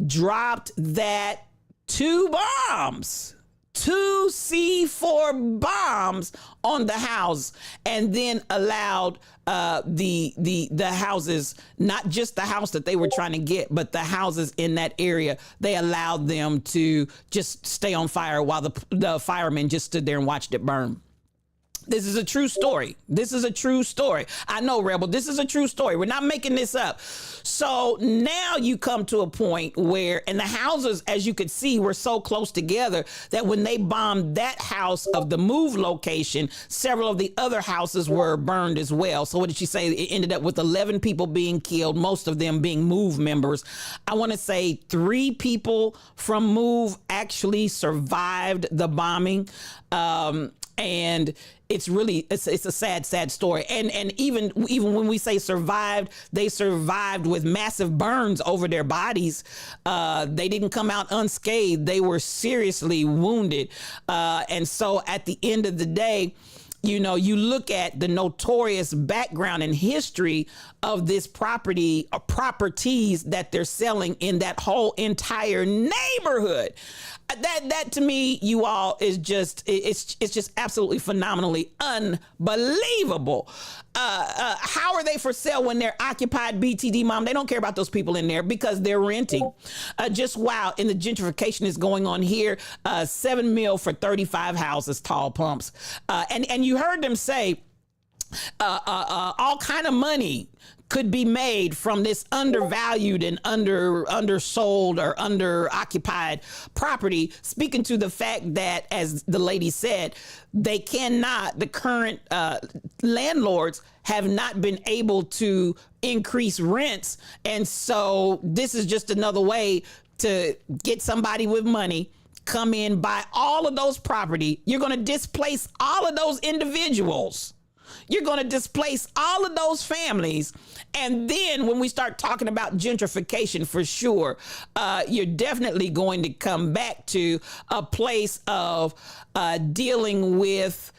dropped that 2 bombs, 2 C4 bombs on the house, and then allowed the houses, not just the house that they were trying to get, but the houses in that area, they allowed them to just stay on fire while the firemen just stood there and watched it burn. This is a true story. This is a true story. I know, Rebel, this is a true story. We're not making this up. So now you come to a point where, and the houses, as you could see, were so close together that when they bombed that house of the MOVE location, several of the other houses were burned as well. So what did she say? It ended up with 11 people being killed, most of them being MOVE members. I want to say 3 people from MOVE actually survived the bombing. And it's a sad story. And even when we say survived, they survived with massive burns over their bodies. They didn't come out unscathed. They were seriously wounded. And so at the end of the day, you know, you look at the notorious background and history of this property or properties that they're selling in that whole entire neighborhood. That to me, you all, is just, it's just absolutely phenomenally unbelievable. How are they for sale when they're occupied, BTD Mom? They don't care about those people in there because they're renting. Just wow. And the gentrification is going on here. $7 million for 35 houses, Tall Pumps. And you heard them say all kind of money could be made from this undervalued and undersold or underoccupied property, speaking to the fact that, as the lady said, they cannot, the current landlords have not been able to increase rents. And so this is just another way to get somebody with money, come in, buy all of those property. You're going to displace all of those individuals. You're going to displace all of those families. And then when we start talking about gentrification, for sure, you're definitely going to come back to a place of dealing with,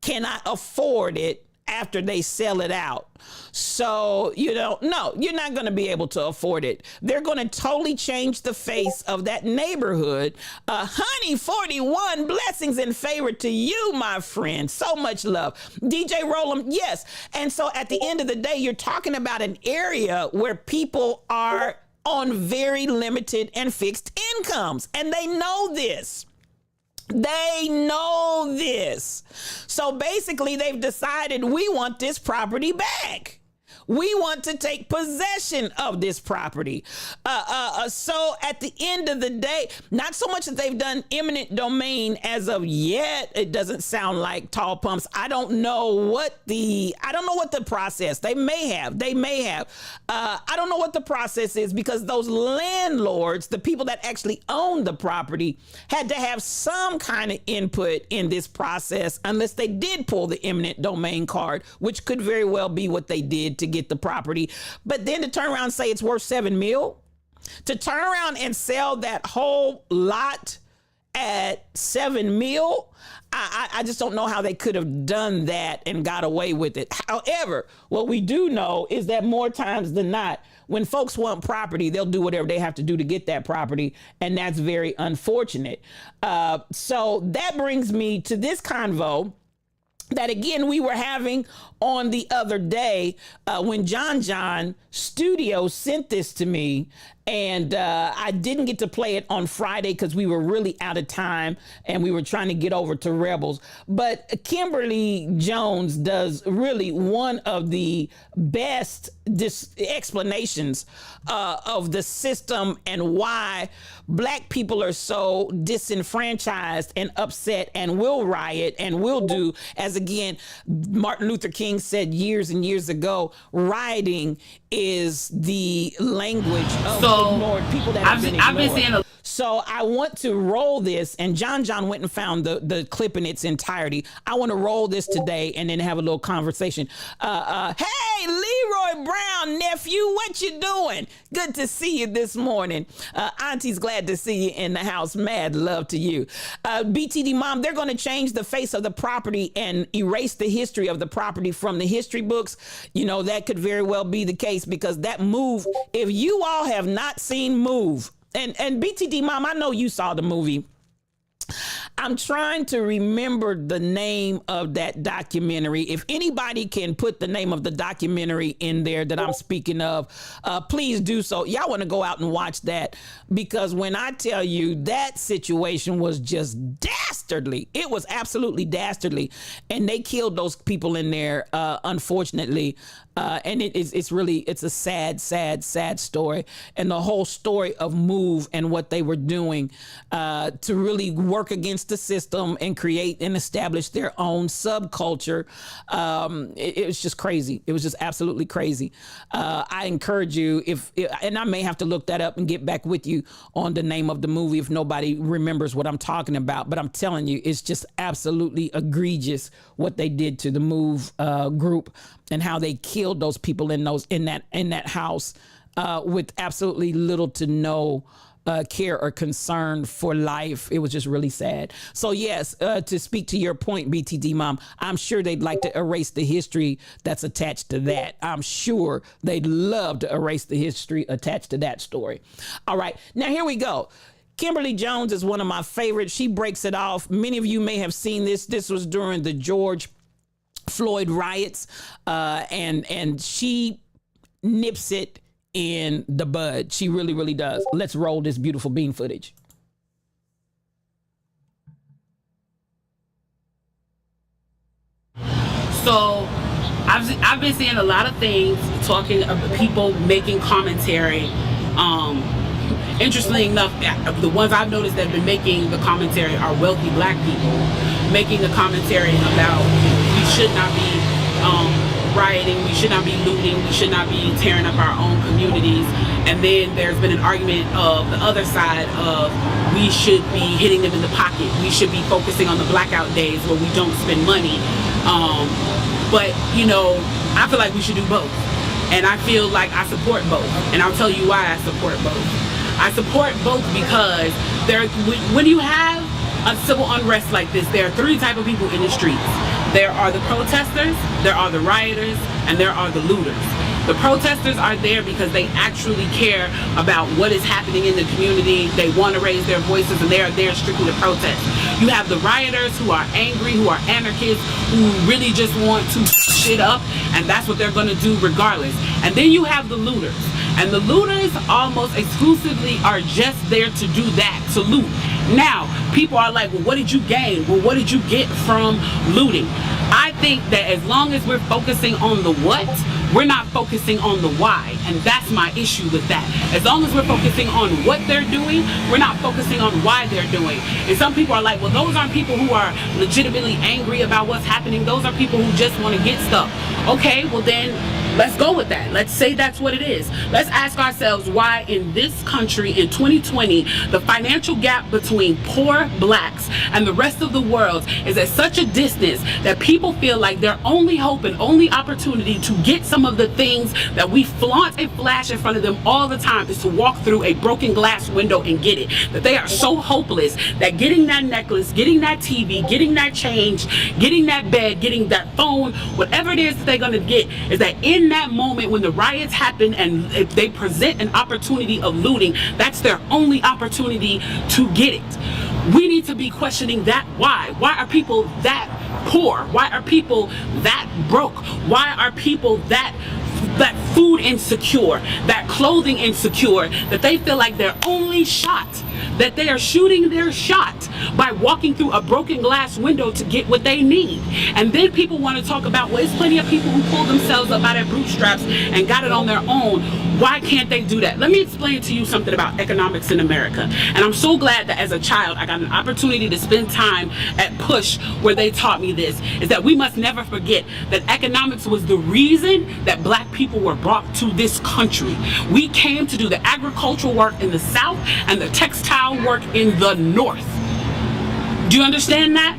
can I afford it after they sell it out? So, you know, no, you're not going to be able to afford it. They're going to totally change the face of that neighborhood. Honey 41, blessings and favor to you, my friend. So much love. DJ Rollum, yes. And so at the end of the day, you're talking about an area where people are on very limited and fixed incomes, and they know this. They know this. So basically, they've decided, we want this property back. We want to take possession of this property. So at the end of the day, not so much that they've done eminent domain as of yet. It doesn't sound like, Tall Pumps. I don't know what the process. They may have. I don't know what the process is, because those landlords, the people that actually own the property, had to have some kind of input in this process, unless they did pull the eminent domain card, which could very well be what they did to get the property. But then to turn around and say it's worth $7 million, to turn around and sell that whole lot at $7 million, I just don't know how they could have done that and got away with it. However, what we do know is that more times than not, when folks want property, they'll do whatever they have to do to get that property, and that's very unfortunate. So that brings me to this convo that, again, we were having on the other day when John Studio sent this to me. And I didn't get to play it on Friday because we were really out of time and we were trying to get over to Rebels. But Kimberly Jones does really one of the best explanations of the system and why Black people are so disenfranchised and upset and will riot and will do, as again, Martin Luther King said years and years ago, rioting is the language of ignored people that have been ignored. So I want to roll this, and John went and found the clip in its entirety. I want to roll this today and then have a little conversation. Hey, Leroy Brown, nephew, what you doing? Good to see you this morning. Auntie's glad to see you in the house. Mad love to you. BTD Mom, they're going to change the face of the property and erase the history of the property from the history books. You know, that could very well be the case, because that move, if you all have not seen Move, and BTD Mom, I know you saw the movie. I I'm trying to remember the name of that documentary. If anybody can put the name of the documentary in there that I'm speaking of, please do so. Y'all want to go out and watch that, because when I tell you that situation was just dastardly, it was absolutely dastardly, and they killed those people in there, unfortunately. And it's a sad story. And the whole story of MOVE and what they were doing to really work against the system and create and establish their own subculture. It was just crazy. It was just absolutely crazy. I encourage you, and I may have to look that up and get back with you on the name of the movie if nobody remembers what I'm talking about. But I'm telling you, it's just absolutely egregious what they did to the MOVE group and how they killed those people in that house with absolutely little to no care or concern for life. It was just really sad. So yes, to speak to your point, BTD Mom, I'm sure they'd like to erase the history that's attached to that. I'm sure they'd love to erase the history attached to that story. All right, now here we go. Kimberly Jones is one of my favorites. She breaks it off. Many of you may have seen this. This was during the George Floyd riots, and she nips it in the bud. She really, really does. Let's roll this beautiful bean footage. So I've been seeing a lot of things talking about people making commentary. Interestingly enough, the ones I've noticed that have been making the commentary are wealthy black people making the commentary about we should not be rioting, we should not be looting, we should not be tearing up our own communities. And then there's been an argument of the other side of we should be hitting them in the pocket. We should be focusing on the blackout days where we don't spend money. But, you know, I feel like we should do both. And I feel like I support both. And I'll tell you why I support both. I support both because when you have a civil unrest like this, there are three types of people in the streets. There are the protesters, there are the rioters, and there are the looters. The protesters are there because they actually care about what is happening in the community. They want to raise their voices, and they are there strictly to protest. You have the rioters who are angry, who are anarchists, who really just want to shit up, and that's what they're going to do regardless. And then you have the looters. And the looters almost exclusively are just there to do that, to loot. Now, people are like, well, what did you gain? Well, what did you get from looting? I think that as long as we're focusing on the what, we're not focusing on the why. And that's my issue with that. As long as we're focusing on what they're doing, we're not focusing on why they're doing. And some people are like, well, those aren't people who are legitimately angry about what's happening. Those are people who just want to get stuff. Okay, well then, let's go with that. Let's say that's what it is. Let's ask ourselves why in this country in 2020, the financial gap between poor blacks and the rest of the world is at such a distance that people feel like their only hope and only opportunity to get some of the things that we flaunt and flash in front of them all the time is to walk through a broken glass window and get it. That they are so hopeless that getting that necklace, getting that TV, getting that change, getting that bed, getting that phone, whatever it is that they're going to get, is that in that moment when the riots happen and if they present an opportunity of looting, that's their only opportunity to get it. We need to be questioning that why. Why are people that poor? Why are people that broke? Why are people that food insecure, that clothing insecure, that they feel like their only shot, that they are shooting their shot by walking through a broken glass window to get what they need? And then people want to talk about, well, there's plenty of people who pulled themselves up by their bootstraps and got it on their own. Why can't they do that? Let me explain to you something about economics in America. And I'm so glad that as a child, I got an opportunity to spend time at Push where they taught me this, is that we must never forget that economics was the reason that black people were brought to this country. We came to do the agricultural work in the South and the textile work in the North. Do you understand that?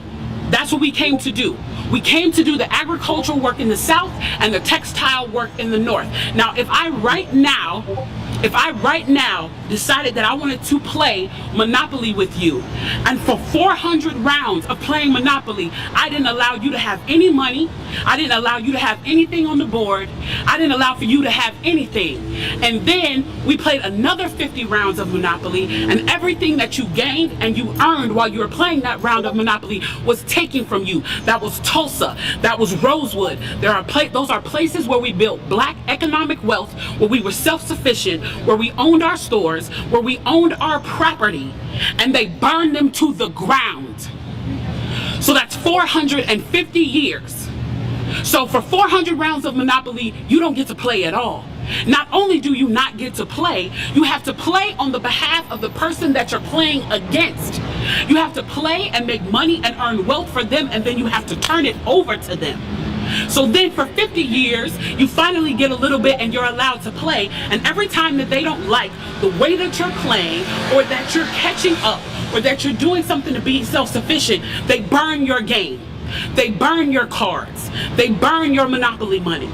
That's what we came to do. We came to do the agricultural work in the South and the textile work in the North. Now, if I right now if I right now decided that I wanted to play Monopoly with you, and for 400 rounds of playing Monopoly, I didn't allow you to have any money, I didn't allow you to have anything on the board, I didn't allow for you to have anything, and then we played another 50 rounds of Monopoly, and everything that you gained and you earned while you were playing that round of Monopoly was taken from you. That was Tulsa, that was Rosewood. Those are places where we built black economic wealth, where we were self-sufficient, where we owned our stores, where we owned our property, and they burned them to the ground. So that's 450 years. So for 400 rounds of Monopoly, you don't get to play at all. Not only do you not get to play, you have to play on the behalf of the person that you're playing against. You have to play and make money and earn wealth for them, and then you have to turn it over to them. So then for 50 years, you finally get a little bit and you're allowed to play. And every time that they don't like the way that you're playing, or that you're catching up, or that you're doing something to be self-sufficient, they burn your game. They burn your cards. They burn your Monopoly money.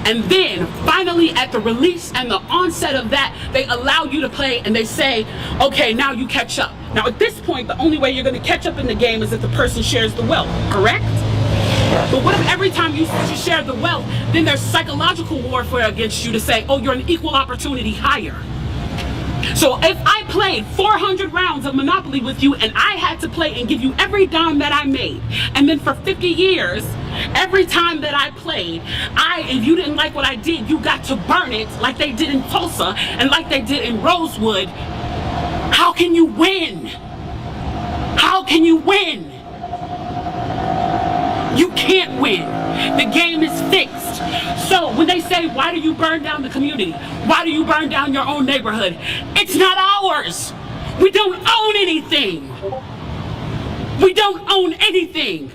And then finally at the release and the onset of that, they allow you to play and they say, okay, now you catch up. Now at this point, the only way you're going to catch up in the game is if the person shares the wealth, correct? But what if every time you share the wealth, then there's psychological warfare against you to say, oh, you're an equal opportunity hire. So if I played 400 rounds of Monopoly with you and I had to play and give you every dime that I made, and then for 50 years, every time that I played, if you didn't like what I did, you got to burn it like they did in Tulsa and like they did in Rosewood, how can you win? How can you win? You can't win. The game is fixed. So when they say, why do you burn down the community? Why do you burn down your own neighborhood? It's not ours. We don't own anything. We don't own anything.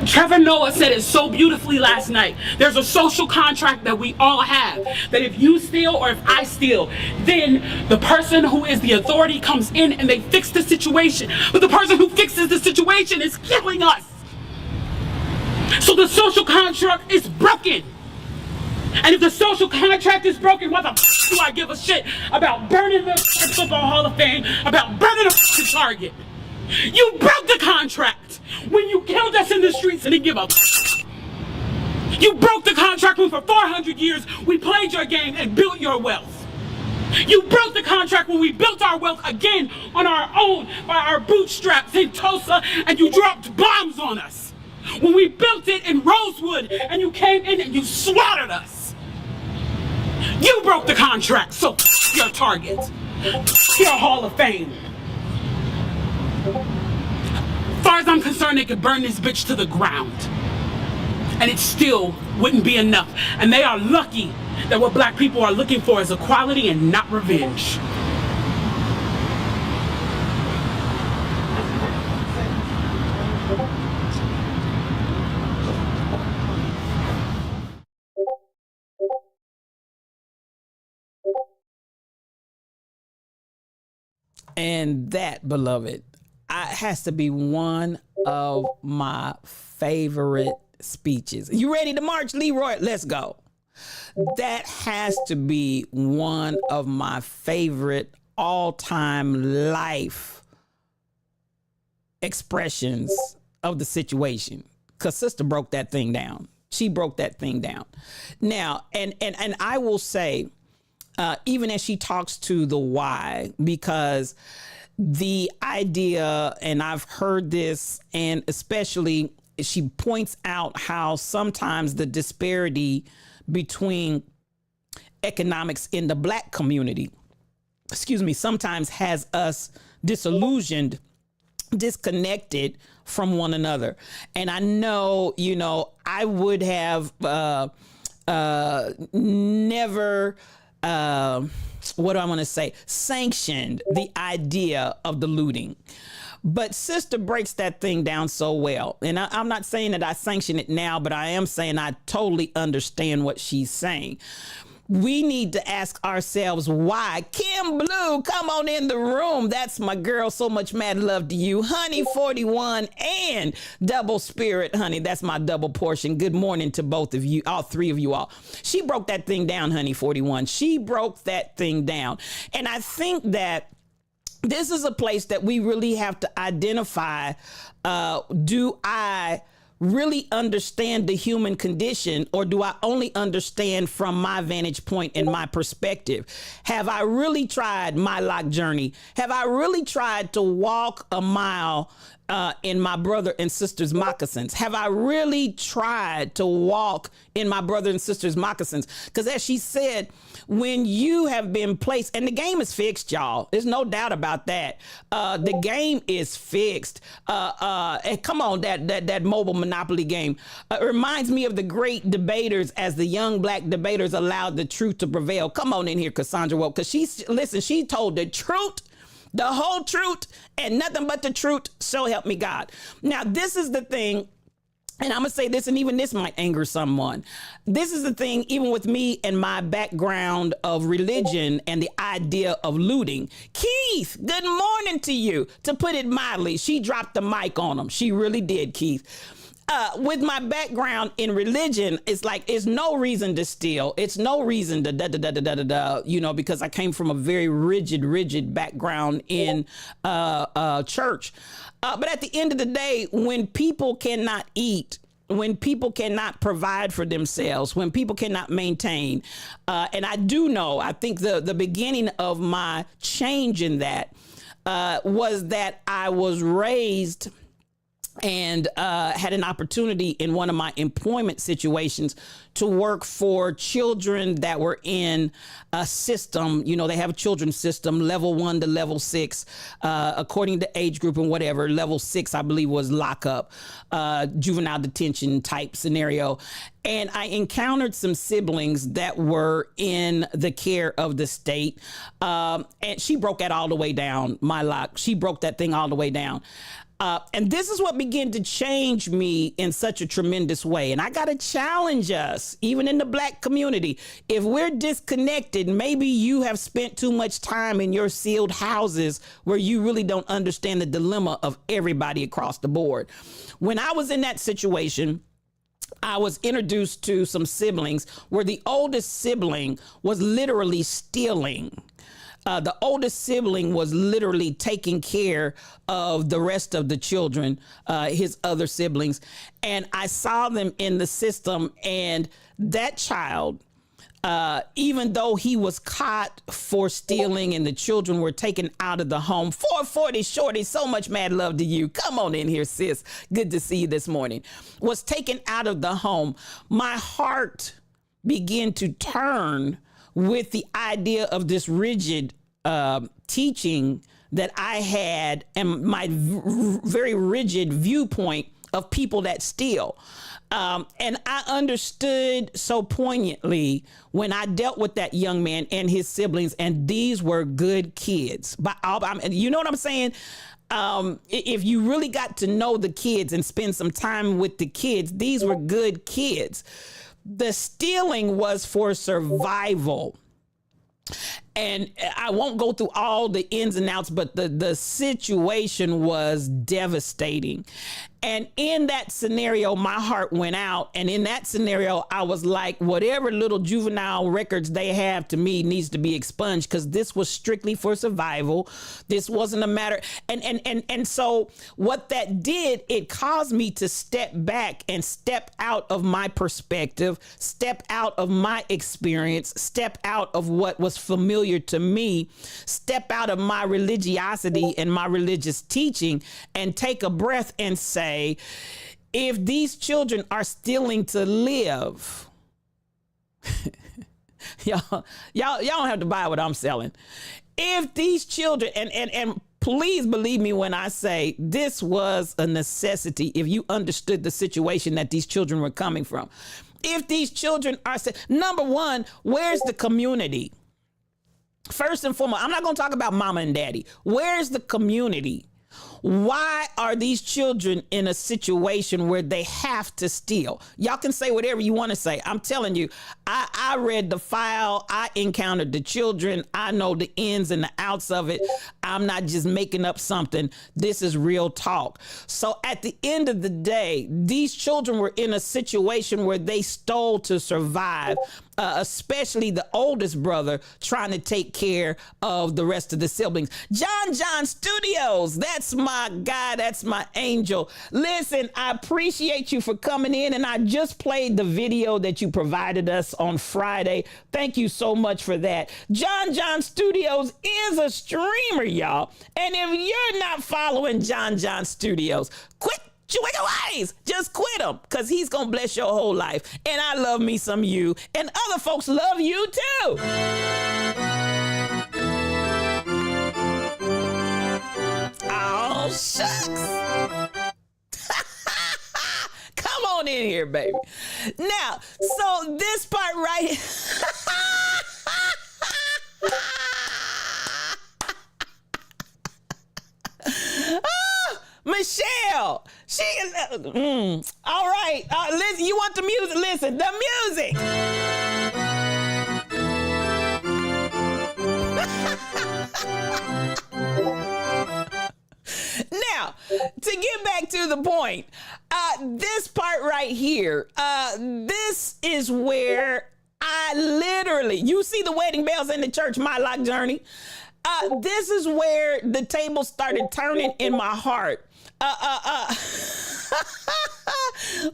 Trevor Noah said it so beautifully last night. There's a social contract that we all have, that if you steal or if I steal, then the person who is the authority comes in and they fix the situation. But the person who fixes the situation is killing us. So the social contract is broken. And if the social contract is broken, why the f do I give a shit about burning the Football Hall of Fame, about burning the Target? You broke the contract when you killed us in the streets and didn't give a f. You broke the contract when for 400 years we played your game and built your wealth. You broke the contract when we built our wealth again on our own by our bootstraps in Tulsa and you dropped bombs on us. When we built it in Rosewood and you came in and you slaughtered us. You broke the contract, so your Target, your Hall of Fame. As far as I'm concerned, they could burn this bitch to the ground. And it still wouldn't be enough. And they are lucky that what black people are looking for is equality and not revenge. And that, beloved, has to be one of my favorite speeches. You ready to march, Leroy? Let's go. That has to be one of my favorite all-time life expressions of the situation. Because sister broke that thing down. She broke that thing down. Now, and I will say, even as she talks to the why, because the idea, and I've heard this, and especially she points out how sometimes the disparity between economics in the black community, sometimes has us disillusioned, disconnected from one another. And I know, I would have never sanctioned the idea of the looting. But sister breaks that thing down so well. And I'm not saying that I sanction it now, but I am saying I totally understand what she's saying. we need to ask ourselves why. Kim Blue, come on in the room. That's my girl. So much mad love to you. Honey 41 and Double Spirit, honey. That's my double portion. Good morning to both of you, all three of you all. She broke that thing down, Honey 41. She broke that thing down. And I think that this is a place that we really have to identify. Do I really understand the human condition, or do I only understand from my vantage point and my perspective? Have I really tried my lock journey? Have I really tried to walk a mile in my brother and sister's moccasins? Have I really tried to walk in my brother and sister's moccasins? Because as she said, when you have been placed, and the game is fixed, y'all. There's no doubt about that. The game is fixed. And come on, that mobile Monopoly game. It reminds me of the great debaters as the young black debaters allowed the truth to prevail. Come on in here, Cassandra Woke, because she told the truth, the whole truth, and nothing but the truth. So help me God. Now, this is the thing. And I'm going to say this, and even this might anger someone. This is the thing, even with me and my background of religion and the idea of looting. Keith, good morning to you. To put it mildly, she dropped the mic on him. She really did, Keith. With my background in religion, it's like, it's no reason to steal. It's no reason to you know, because I came from a very rigid background in church. But at the end of the day, when people cannot eat, when people cannot provide for themselves, when people cannot maintain, and I do know, I think the beginning of my change in that was that I was raised and had an opportunity in one of my employment situations to work for children that were in a system. You know, they have a children's system, level 1 to level 6, according to age group and whatever. Level 6, I believe, was lockup, juvenile detention type scenario. And I encountered some siblings that were in the care of the state. And she broke that all the way down, my lock. She broke that thing all the way down. And this is what began to change me in such a tremendous way. And I got to challenge us, even in the black community. If we're disconnected, maybe you have spent too much time in your sealed houses where you really don't understand the dilemma of everybody across the board. When I was in that situation, I was introduced to some siblings where the oldest sibling was literally stealing. The oldest sibling was literally taking care of the rest of the children, his other siblings. And I saw them in the system, and that child, even though he was caught for stealing and the children were taken out of the home, 440 Shorty, so much mad love to you. Come on in here, sis. Good to see you this morning. Was taken out of the home. My heart began to turn with the idea of this rigid teaching that I had and my very rigid viewpoint of people that steal. And I understood so poignantly when I dealt with that young man and his siblings, and these were good kids. But you know what I'm saying? If you really got to know the kids and spend some time with the kids, these were good kids. The stealing was for survival. And I won't go through all the ins and outs, but the situation was devastating. And in that scenario, my heart went out. And in that scenario, I was like, whatever little juvenile records they have to me needs to be expunged, because this was strictly for survival. This wasn't a matter. And so what that did, it caused me to step back and step out of my perspective, step out of my experience, step out of what was familiar to me, step out of my religiosity and my religious teaching, and take a breath and say, if these children are stealing to live, y'all don't have to buy what I'm selling. If these children, and please believe me when I say this was a necessity, if you understood the situation that these children were coming from. If these children are, number one, where's the community? First and foremost, I'm not going to talk about mama and daddy. Where's the community? Why are these children in a situation where they have to steal? Y'all can say whatever you want to say. I'm telling you, I read the file. I encountered the children. I know the ins and the outs of it. I'm not just making up something. This is real talk. So at the end of the day, these children were in a situation where they stole to survive, especially the oldest brother trying to take care of the rest of the siblings. John Studios, that's my guy. That's my angel. Listen, I appreciate you for coming in, and I just played the video that you provided us on Friday. Thank you so much for that. John Studios is a streamer, y'all. And if you're not following John Studios, quit your wicked ways. Just quit him, because he's going to bless your whole life. And I love me some you, and other folks love you too. Oh, shucks. Come on in here, baby. Now, so this part right here. Michelle, she is, all right. Listen, you want the music? Listen, the music. Now, to get back to the point, this part right here, this is where I literally, you see the wedding bells in the church, My Lock Journey. This is where the table started turning in my heart. Woo!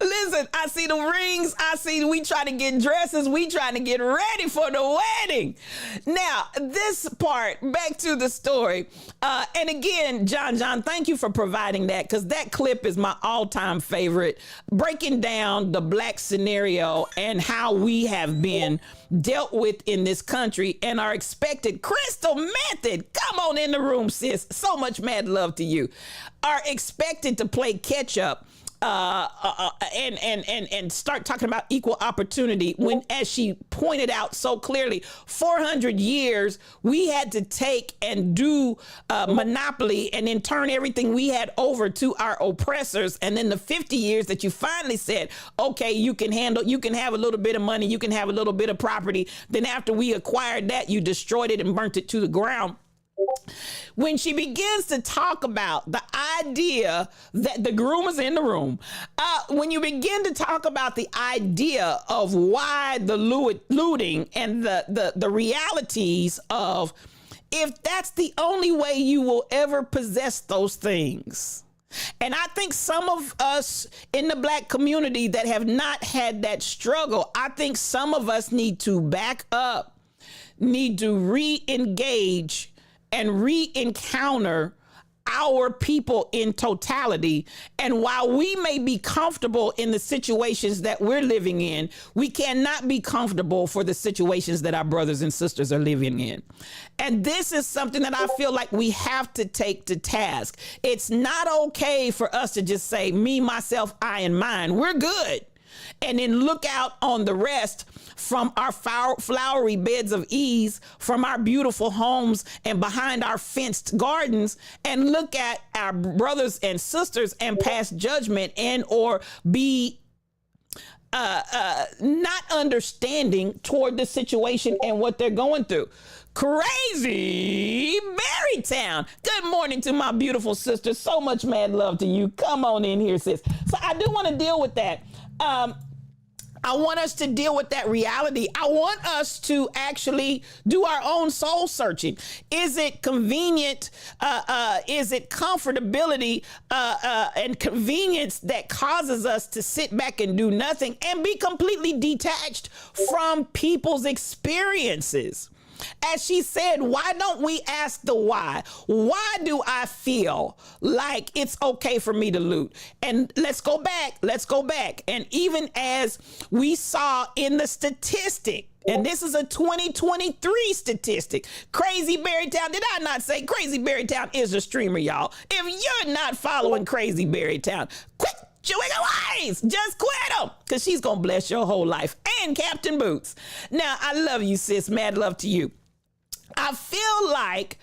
Listen, I see the rings. I see we trying to get dresses. We trying to get ready for the wedding. Now, this part, back to the story. And again, John, thank you for providing that, because that clip is my all-time favorite, breaking down the black scenario and how we have been dealt with in this country and are expected. Crystal Method, come on in the room, sis. So much mad love to you. Are expected to play catch up and start talking about equal opportunity when, as she pointed out so clearly, 400 years we had to take and do monopoly and then turn everything we had over to our oppressors. And then the 50 years that you finally said, okay, you can have a little bit of money, you can have a little bit of property. Then after we acquired that, you destroyed it and burnt it to the ground. When she begins to talk about the idea that the groom is in the room, when you begin to talk about the idea of why the looting and the realities of, if that's the only way you will ever possess those things. And I think some of us in the black community that have not had that struggle, I think some of us need to back up, need to re-engage and re-encounter our people in totality. And while we may be comfortable in the situations that we're living in, we cannot be comfortable for the situations that our brothers and sisters are living in. And this is something that I feel like we have to take to task. It's not okay for us to just say, me, myself, I, and mine. We're good. And then look out on the rest from our flowery beds of ease, from our beautiful homes and behind our fenced gardens, and look at our brothers and sisters and pass judgment and or be not understanding toward the situation and what they're going through. Crazy Berrytown. Good morning to my beautiful sister. So much mad love to you. Come on in here, sis. So I do want to deal with that. I want us to deal with that reality. I want us to actually do our own soul searching. Is it convenient? Is it comfortability and convenience that causes us to sit back and do nothing and be completely detached from people's experiences? As she said, why don't we ask the why? Why do I feel like it's okay for me to loot? And let's go back. And even as we saw in the statistic, and this is a 2023 statistic, Crazy Berrytown. Did I not say Crazy Berrytown is a streamer, y'all? If you're not following Crazy Berrytown, quit your ways. Just quit them, because she's going to bless your whole life. And Captain Boots. Now, I love you, sis. Mad love to you. I feel like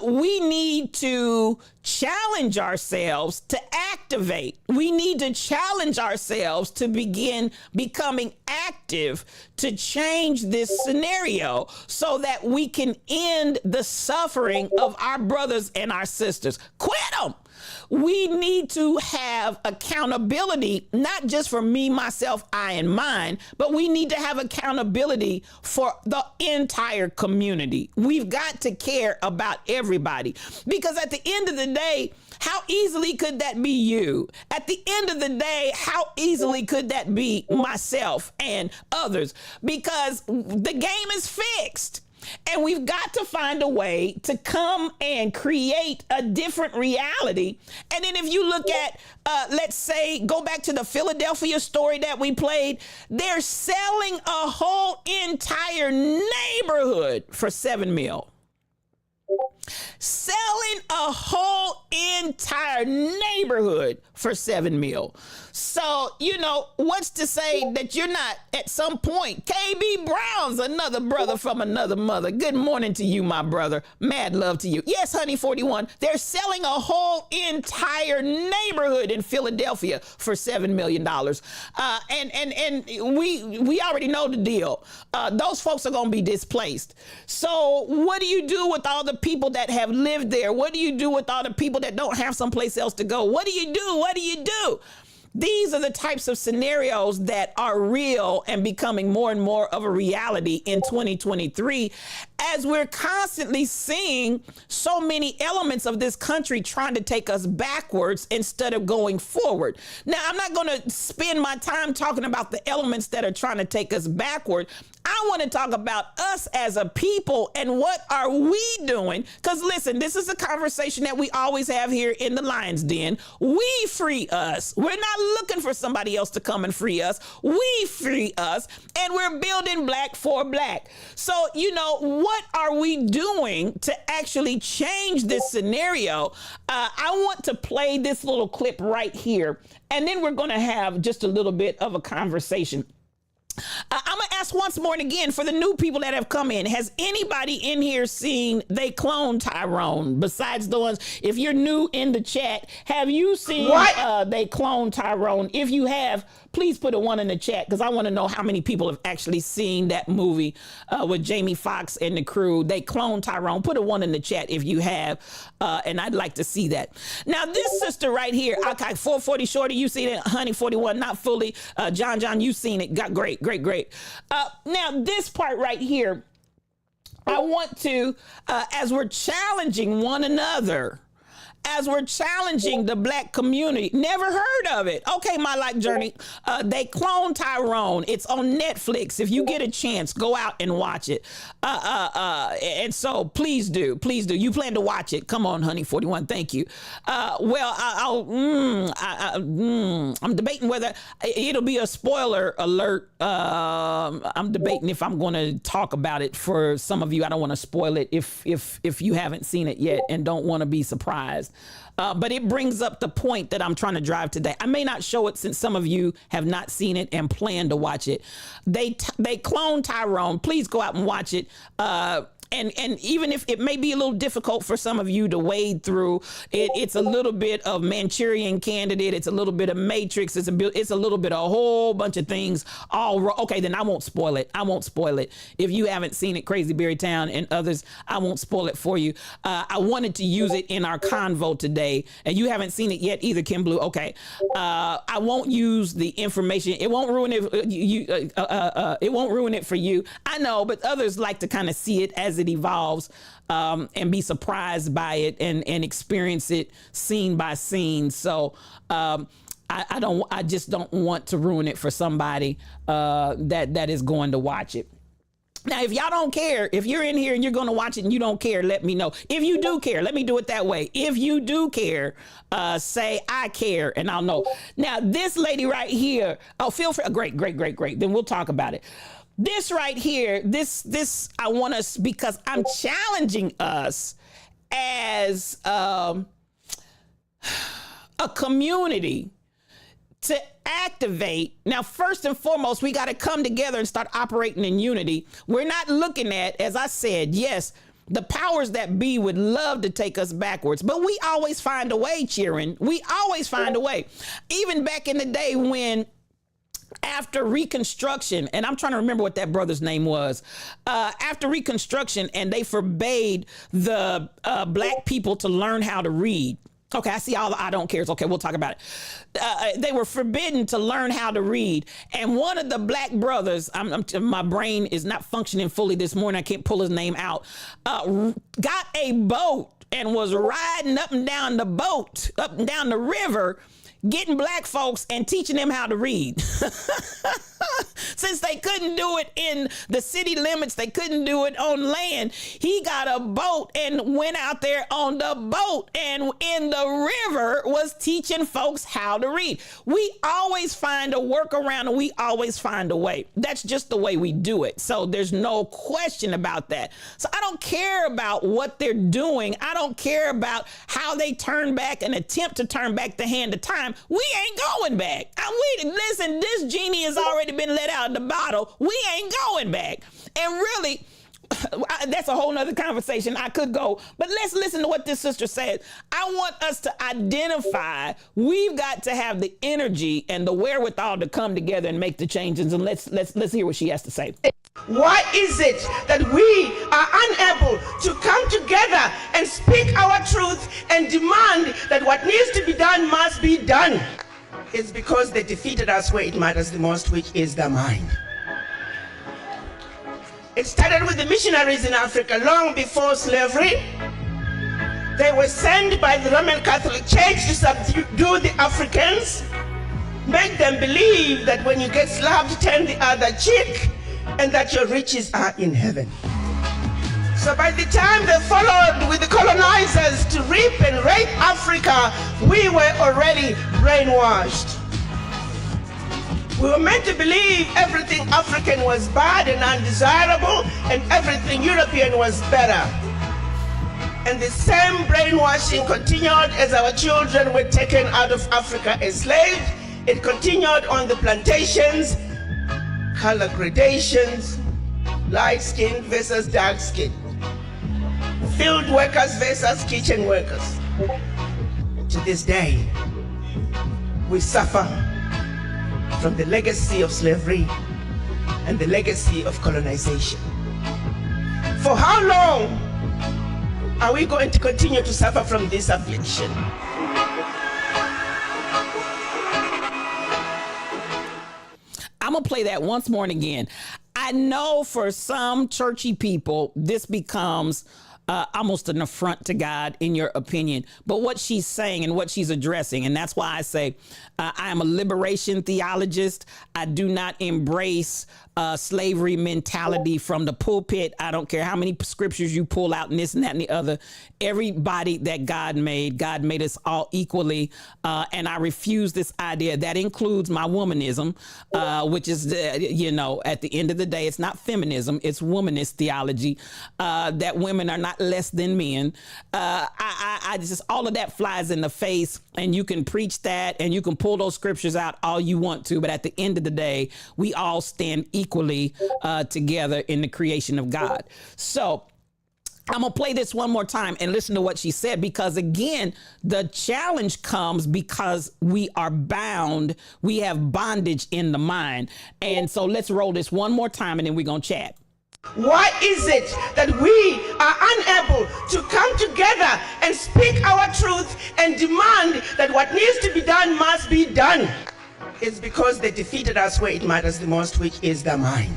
we need to challenge ourselves to activate. We need to challenge ourselves to begin becoming active to change this scenario so that we can end the suffering of our brothers and our sisters. Quit them. We need to have accountability, not just for me, myself, I, and mine, but we need to have accountability for the entire community. We've got to care about everybody, because at the end of the day, how easily could that be you? At the end of the day, how easily could that be myself and others? Because the game is fixed. And we've got to find a way to come and create a different reality. And then if you look at, let's say, go back to the Philadelphia story that we played, they're selling a whole entire neighborhood for $7 million. Selling a whole entire neighborhood for $7 million. So, you know, what's to say that you're not at some point? KB Brown's another brother from another mother. Good morning to you, my brother. Mad love to you. Yes, honey, 41. They're selling a whole entire neighborhood in Philadelphia for $7 million. And we already know the deal. Those folks are going to be displaced. So what do you do with all the people that have lived there? What do you do with all the people that don't have someplace else to go? What do you do? What do you do? These are the types of scenarios that are real and becoming more and more of a reality in 2023, as we're constantly seeing so many elements of this country trying to take us backwards instead of going forward. Now, I'm not going to spend my time talking about the elements that are trying to take us backward. I want to talk about us as a people and what are we doing? Because listen, this is a conversation that we always have here in the Lion's Den. We free us. We're not looking for somebody else to come and free us. We free us, and we're building Black for Black. So, you know, what are we doing to actually change this scenario? I want to play this little clip right here, and then we're going to have just a little bit of a conversation. I'm going to ask once more and again for the new people that have come in. Has anybody in here seen They Clone Tyrone? Besides the ones, if you're new in the chat, have you seen They Clone Tyrone? If you have, please put a 1 in the chat, because I want to know how many people have actually seen that movie with Jamie Foxx and the crew. They Clone Tyrone. Put a 1 in the chat if you have, and I'd like to see that. Now, this sister right here, okay, 440 Shorty, you seen it. Honey, 41, not fully. John, you seen it. Got great. Now, this part right here, I want to, as we're challenging one another, as we're challenging the Black community, never heard of it. Okay, my life journey. They Clone Tyrone. It's on Netflix. If you get a chance, go out and watch it. And so please do. You plan to watch it. Come on, honey, 41. Thank you. Well, I'm debating whether it'll be a spoiler alert. I'm debating if I'm going to talk about it for some of you. I don't want to spoil it if you haven't seen it yet and don't want to be surprised. But it brings up the point that I'm trying to drive today. I may not show it since some of you have not seen it and plan to watch it. They Clone Tyrone. Please go out and watch it. And even if it may be a little difficult for some of you to wade through, it's a little bit of Manchurian Candidate. It's a little bit of Matrix. It's a little bit of a whole bunch of things. Okay, then I won't spoil it. If you haven't seen it, Crazy Berry Town and others, I won't spoil it for you. I wanted to use it in our convo today, and you haven't seen it yet either, Kim Blue. Okay, I won't use the information. It won't ruin it. It won't ruin it for you. I know, but others like to kind of see it as it evolves and be surprised by it and experience it scene by scene. So I just don't want to ruin it for somebody that is going to watch it. Now, if y'all don't care, if you're in here and you're going to watch it and you don't care, let me know. If you do care, let me do it that way. If you do care, say I care and I'll know. Now, this lady right here, feel free. Great. Then we'll talk about it. This right here, this I want us, because I'm challenging us as a community to activate. Now, first and foremost, we got to come together and start operating in unity. We're not looking at, as I said, yes, The powers that be would love to take us backwards, but we always find a way, Chirin. We always find a way. Even back in the day when after Reconstruction, and I'm trying to remember what that brother's name was, after Reconstruction, and they forbade the black people to learn how to read. Okay, I see all the I don't cares. Okay, we'll talk about it. They were forbidden to learn how to read. And one of the black brothers, my brain is not functioning fully this morning. I can't pull his name out. Got a boat and was riding up and down the boat, up and down the river, getting black folks and teaching them how to read. Since they couldn't do it in the city limits, they couldn't do it on land, he got a boat and went out there on the boat and in the river was teaching folks how to read. We always find a workaround and we always find a way. That's just the way we do it. So there's no question about that. So I don't care about what they're doing. I don't care about how they turn back and attempt to turn back the hand of time. We ain't going back. Listen, this genie has already been let out of the bottle. We ain't going back. And really, that's a whole nother conversation. I could go, but let's listen to what this sister said. I want us to identify, we've got to have the energy and the wherewithal to come together and make the changes. And let's hear what she has to say. Why is it that we are unable to come together and speak our truth and demand that what needs to be done must be done? It's because they defeated us where it matters the most, which is the mind. It started with the missionaries in Africa long before slavery. They were sent by the Roman Catholic Church to subdue the Africans, make them believe that when you get slapped, turn the other cheek, and that your riches are in heaven. So by the time they followed with the colonizers to reap and rape Africa, we were already brainwashed. We were meant to believe everything African was bad and undesirable, and everything European was better. And the same brainwashing continued as our children were taken out of Africa enslaved. It continued on the plantations, color gradations, light skin versus dark skin, field workers versus kitchen workers. To this day, we suffer from the legacy of slavery and the legacy of colonization. For how long are we going to continue to suffer from this affliction? I'm going to play that once more and again. I know for some churchy people, this becomes almost an affront to God, in your opinion. But what she's saying and what she's addressing, and that's why I say I am a liberation theologist. I do not embrace slavery mentality from the pulpit. I don't care how many scriptures you pull out and this and that and the other. Everybody that God made us all equally. And I refuse this idea. That includes my womanism, which is, at the end of the day, it's not feminism, it's womanist theology, that women are not less than men. I just, all of that flies in the face, and you can preach that and you can pull those scriptures out all you want to. But at the end of the day, we all stand equally together in the creation of God. So I'm going to play this one more time and listen to what she said, because again, the challenge comes because we are bound. We have bondage in the mind. And so let's roll this one more time and then we're going to chat. Why is it that we are unable to come together and speak our truth and demand that what needs to be done must be done? It's because they defeated us where it matters the most, which is the mind.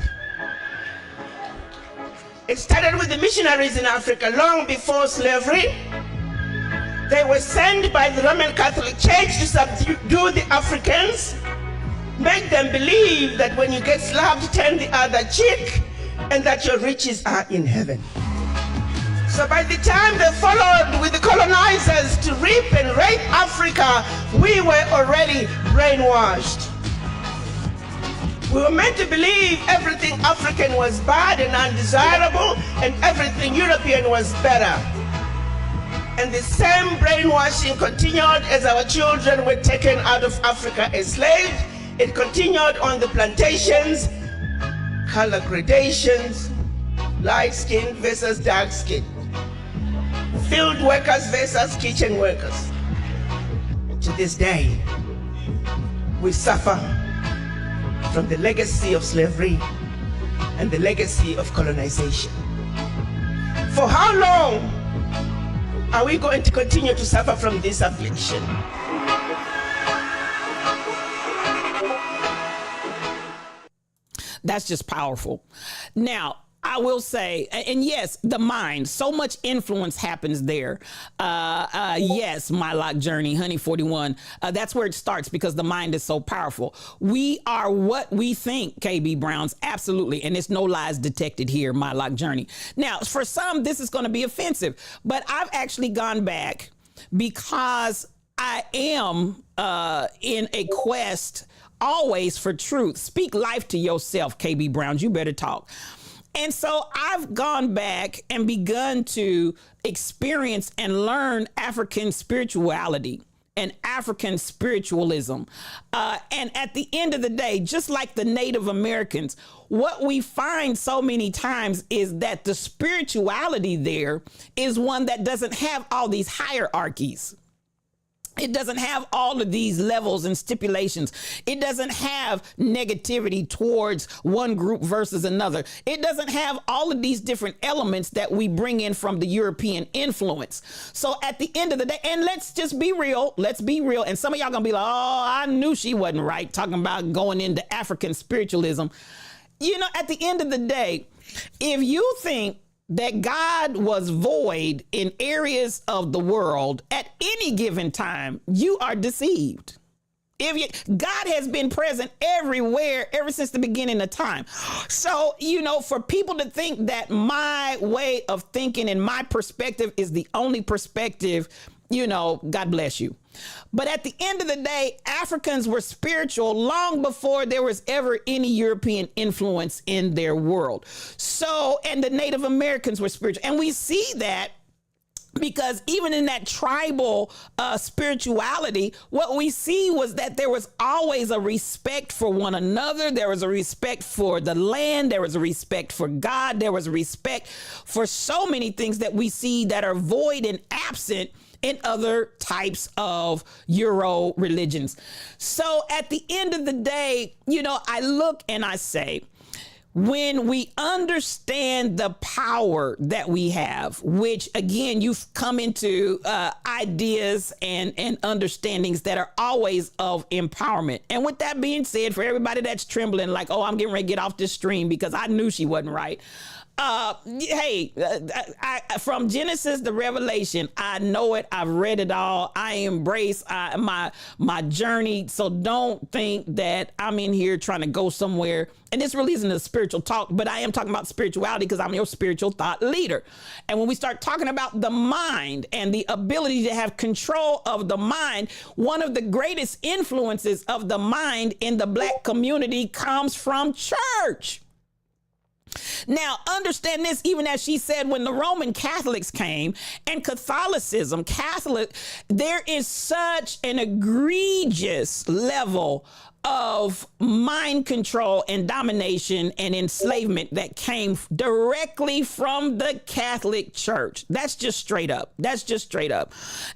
It started with the missionaries in Africa long before slavery. They were sent by the Roman Catholic Church to subdue the Africans, make them believe that when you get slapped, turn the other cheek, and that your riches are in heaven. So by the time they followed with the colonizers to reap and rape Africa, we were already brainwashed. We were meant to believe everything African was bad and undesirable, and everything European was better. And the same brainwashing continued as our children were taken out of Africa enslaved. It continued on the plantations, color gradations, light skin versus dark skin, field workers versus kitchen workers. To this day, we suffer from the legacy of slavery and the legacy of colonization. For how long are we going to continue to suffer from this affliction? That's just powerful. Now, I will say, and yes, the mind, so much influence happens there. Yes, My Lock Journey, Honey 41, that's where it starts because the mind is so powerful. We are what we think, KB Browns, absolutely. And it's no lies detected here, My Lock Journey. Now, for some, this is going to be offensive, but I've actually gone back because I am in a quest always for truth. Speak life to yourself, KB Browns. You better talk. And so I've gone back and begun to experience and learn African spirituality and African spiritualism. And at the end of the day, just like the Native Americans, what we find so many times is that the spirituality there is one that doesn't have all these hierarchies. It doesn't have all of these levels and stipulations. It doesn't have negativity towards one group versus another. It doesn't have all of these different elements that we bring in from the European influence. So at the end of the day, and let's just be real, let's be real. And some of y'all gonna be like, oh, I knew she wasn't right, talking about going into African spiritualism. You know, at the end of the day, if you think that God was void in areas of the world at any given time, you are deceived. God has been present everywhere ever since the beginning of time. So, you know, for people to think that my way of thinking and my perspective is the only perspective, you know, God bless you. But at the end of the day, Africans were spiritual long before there was ever any European influence in their world. So, and the Native Americans were spiritual. And we see that because even in that tribal spirituality, what we see was that there was always a respect for one another. There was a respect for the land. There was a respect for God. There was a respect for so many things that we see that are void and absent in other types of Euro religions. So at the end of the day, you know, I look and I say, when we understand the power that we have, which again, you've come into ideas and understandings that are always of empowerment. And with that being said, for everybody that's trembling like, oh, I'm getting ready to get off this stream because I knew she wasn't right. From Genesis to Revelation, I know it. I've read it all. I embrace my journey. So don't think that I'm in here trying to go somewhere. And this really isn't a spiritual talk, but I am talking about spirituality because I'm your spiritual thought leader. And when we start talking about the mind and the ability to have control of the mind, one of the greatest influences of the mind in the Black community comes from church. Now, understand this, even as she said, when the Roman Catholics came and Catholicism, there is such an egregious level of mind control and domination and enslavement that came directly from the Catholic Church. That's just straight up. That's just straight up.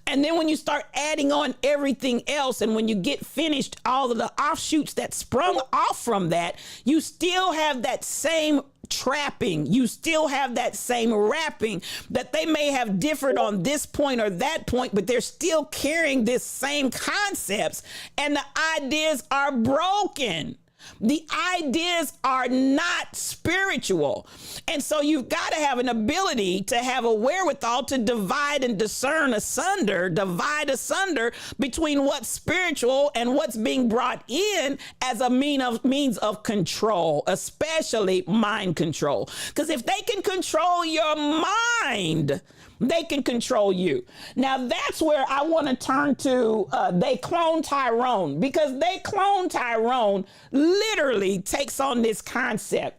And then when you start adding on everything else, and when you get finished, all of the offshoots that sprung off from that, you still have that same trapping. You still have that same wrapping that they may have differed on this point or that point, but they're still carrying this same concepts, and the ideas are broken. The ideas are not spiritual. And so you've got to have an ability to have a wherewithal to divide and discern divide asunder between what's spiritual and what's being brought in as a means of control, especially mind control. Because if they can control your mind, they can control you. Now, that's where I want to turn to They Clone Tyrone, because They Clone Tyrone literally takes on this concept.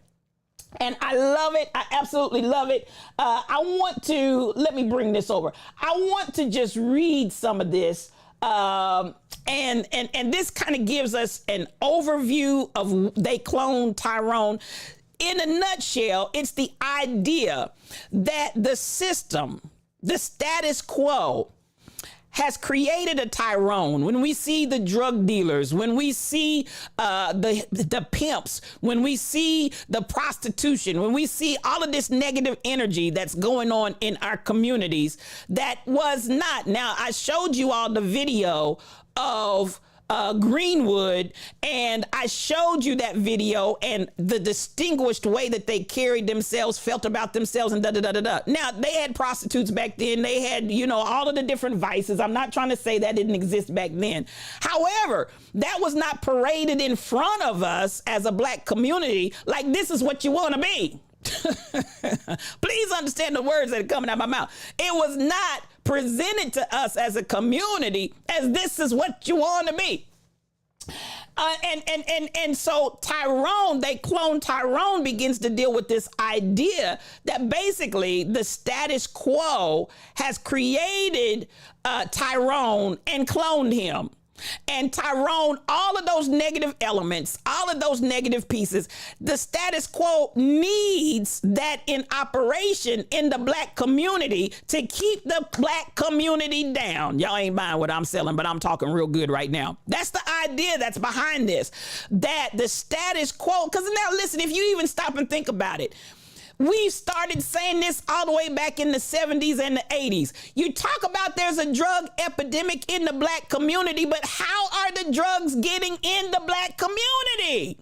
And I love it. I absolutely love it. Let me bring this over. I want to just read some of this. And this kind of gives us an overview of They Clone Tyrone. In a nutshell, it's the idea that the system the status quo has created a Tyrone. When we see the drug dealers, when we see the pimps, when we see the prostitution, when we see all of this negative energy that's going on in our communities, that was not. Now, I showed you all the video of Greenwood, and I showed you that video and the distinguished way that they carried themselves, felt about themselves, and da-da-da-da-da. Now, they had prostitutes back then. They had, all of the different vices. I'm not trying to say that didn't exist back then. However, that was not paraded in front of us as a black community like this is what you want to be. Please understand the words that are coming out of my mouth. It was not presented to us as a community as this is what you want to be. And so Tyrone, they clone Tyrone begins to deal with this idea that basically the status quo has created Tyrone and cloned him. And Tyrone, all of those negative elements, all of those negative pieces, the status quo needs that in operation in the black community to keep the black community down. Y'all ain't buying what I'm selling, but I'm talking real good right now. That's the idea that's behind this, that the status quo, because now listen, if you even stop and think about it, we started saying this all the way back in the 70s and the 80s. You talk about there's a drug epidemic in the black community, but how are the drugs getting in the black community?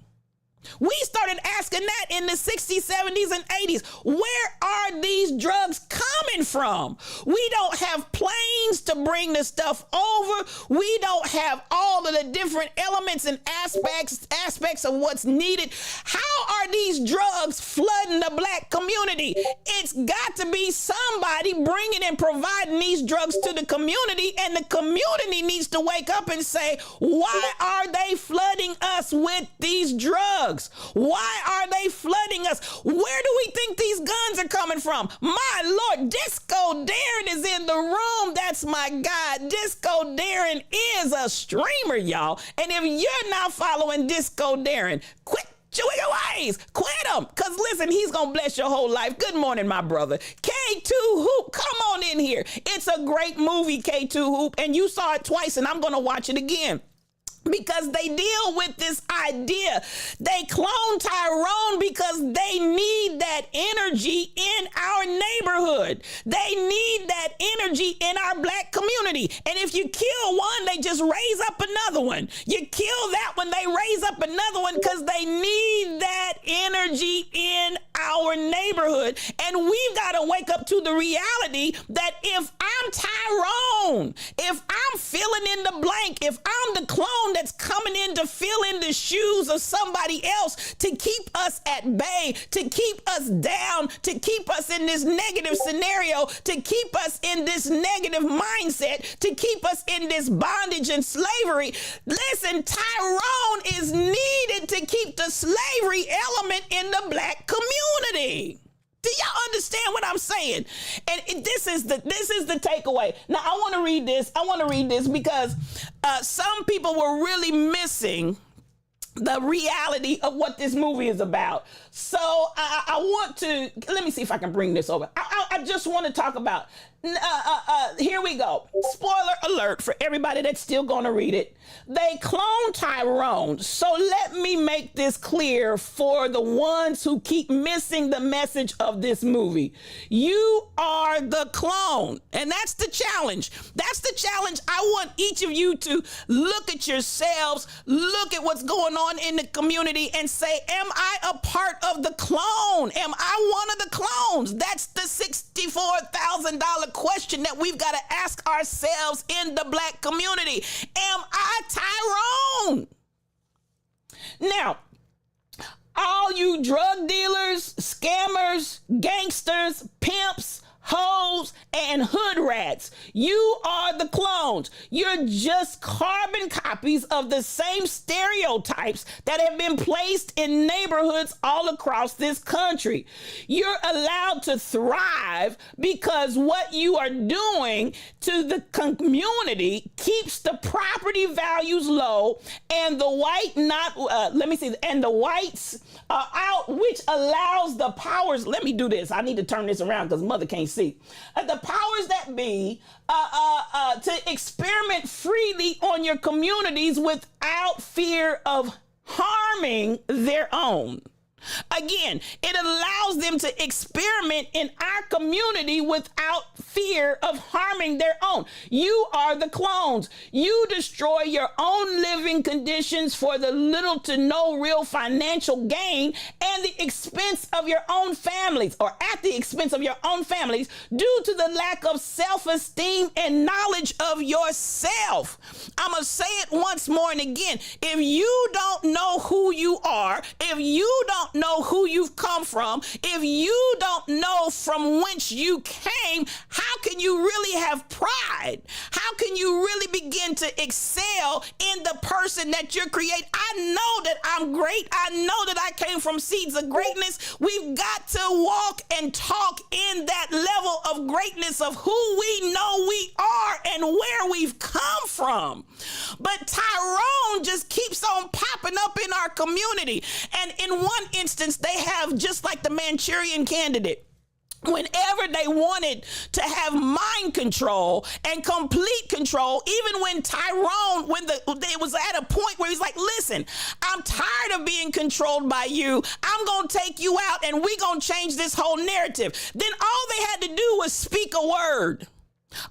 We started asking that in the 60s, 70s, and 80s. Where are these drugs coming from? We don't have planes to bring the stuff over. We don't have all of the different elements and aspects of what's needed. How are these drugs flooding the black community? It's got to be somebody bringing and providing these drugs to the community, and the community needs to wake up and say, why are they flooding us with these drugs? Why are they flooding us? Where do we think these guns are coming from? My Lord, Disco Darren is in the room. That's my guy. Disco Darren is a streamer, y'all. And if you're not following Disco Darren, quit your ways. Quit him. Because listen, he's going to bless your whole life. Good morning, my brother. K2 Hoop, come on in here. It's a great movie, K2 Hoop. And you saw it twice, and I'm going to watch it again. Because they deal with this idea. They clone Tyrone because they need that energy in our neighborhood. They need that energy in our black community. And if you kill one, they just raise up another one. You kill that one, they raise up another one because they need that energy in our neighborhood. And we've got to wake up to the reality that if I'm Tyrone, if I'm filling in the blank, if I'm the clone that's coming in to fill in the shoes of somebody else to keep us at bay, to keep us down, to keep us in this negative scenario, to keep us in this negative mindset, to keep us in this bondage and slavery. Listen, Tyrone is needed to keep the slavery element in the black community. Do y'all understand what I'm saying? And this is the takeaway. Now, I want to read this because some people were really missing the reality of what this movie is about. So I want to, let me see if I can bring this over. I just want to talk about, here we go. Spoiler alert for everybody that's still going to read it. They clone Tyrone. So let me make this clear for the ones who keep missing the message of this movie. You are the clone. And that's the challenge. That's the challenge. I want each of you to look at yourselves, look at what's going on in the community and say, am I a part of the clone? Am I one of the clones? That's the $64,000 question that we've got to ask ourselves in the black community. Am I Tyrone? Now, all you drug dealers, scammers, gangsters, pimps, hoes, and hood rats, you are the clones. You're just carbon copies of the same stereotypes that have been placed in neighborhoods all across this country. You're allowed to thrive because what you are doing to the community keeps the property values low and the whites are out, which allows the powers. Let me do this. I need to turn this around because mother can't see. The powers that be to experiment freely on your communities without fear of harming their own. Again, it allows them to experiment in our community without fear of harming their own. You are the clones. You destroy your own living conditions for the little to no real financial gain and the expense of your own families, or at the expense of your own families, due to the lack of self-esteem and knowledge of yourself. I'm going to say it once more and again. If you don't know who you are, if you don't know who you've come from, if you don't know from whence you came, how can you really have pride? How can you really begin to excel in the person that you're creating? I know that I'm great. I know that I came from seeds of greatness. We've got to walk and talk in that level of greatness of who we know we are and where we've come from. But Tyrone just keeps on popping up in our community. And in one instance, they have, just like the Manchurian Candidate, whenever they wanted to have mind control and complete control, even when Tyrone, it was at a point where he's like, listen, I'm tired of being controlled by you. I'm going to take you out and we're going to change this whole narrative. Then all they had to do was speak a word.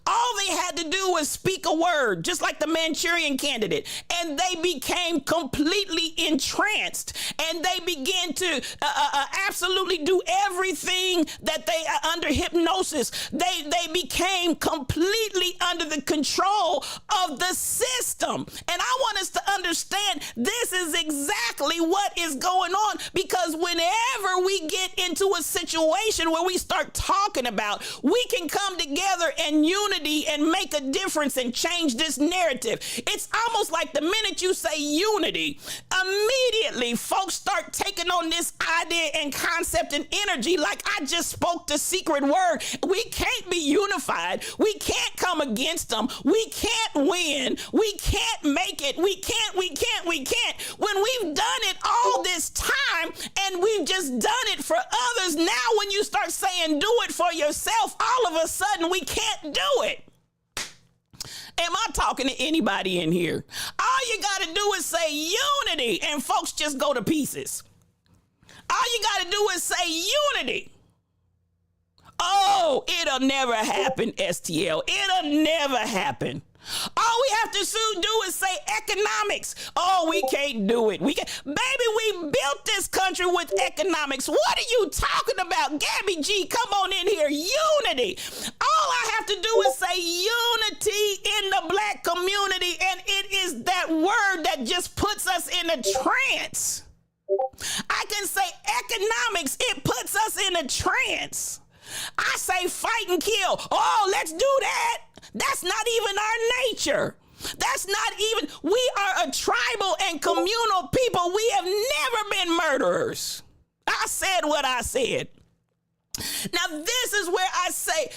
All they had to do was speak a word, just like the Manchurian Candidate, and they became completely entranced, and they began to absolutely do everything that they under hypnosis. They became completely under the control of the system. And I want us to understand this is exactly what is going on, because whenever we get into a situation where we start talking about we can come together and unity and make a difference and change this narrative. It's almost like the minute you say unity, immediately folks start taking on this idea and concept and energy like I just spoke the secret word. We can't be unified. We can't come against them. We can't win. We can't make it. We can't. When we've done it all this time and we've just done it for others, now when you start saying do it for yourself, all of a sudden we can't do it. Am I talking to anybody in here? All you got to do is say unity and folks just go to pieces. All you got to do is say unity. Oh, it'll never happen, STL. It'll never happen. All we have to do is say economics. Oh, we can't do it. Baby, we built this country with economics. What are you talking about? Gabby G, come on in here. Unity. All I have to do is say unity in the black community, and it is that word that just puts us in a trance. I can say economics. It puts us in a trance. I say fight and kill. Oh, let's do that. That's not even our nature. That's not even, we are a tribal and communal people. We have never been murderers. I said what I said. Now, this is where I say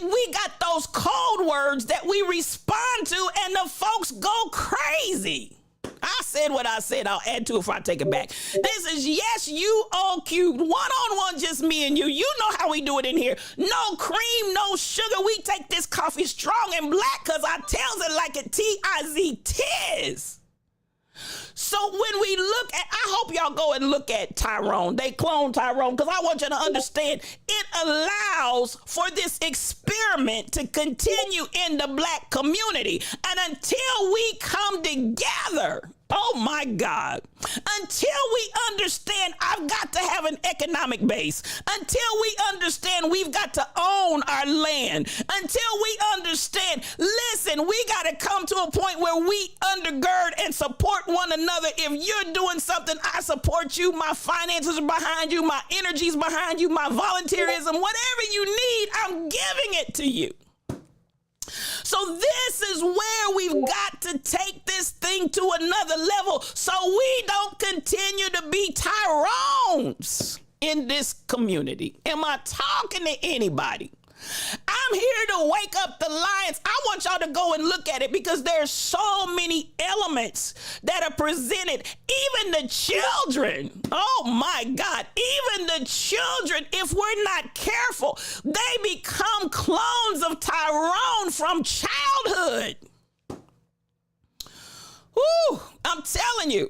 we got those code words that we respond to and the folks go crazy. I said what I said. I'll add to it if I take it back. This is Yes You All Cubed, one-on-one, just me and you. You know how we do it in here. No cream, no sugar. We take this coffee strong and black because I tells it like it T-I-Z, tis. So when we look at, I hope y'all go and look at Tyrone. They clone Tyrone because I want you to understand it allows for this experiment to continue in the black community. And until we come together, oh my God, until we understand I've got to have an economic base, until we understand we've got to own our land, until we understand, listen, we got to come to a point where we undergird and support one another. If you're doing something, I support you. My finances are behind you. My energy's behind you. My volunteerism, whatever you need, I'm giving it to you. So this is where we've got to take this thing to another level so we don't continue to be Tyrones in this community. Am I talking to anybody? I'm here to wake up the lions. I want y'all to go and look at it because there's so many elements that are presented. Even the children, oh my God, even the children, if we're not careful, they become clones of Tyrone from childhood. Woo, I'm telling you,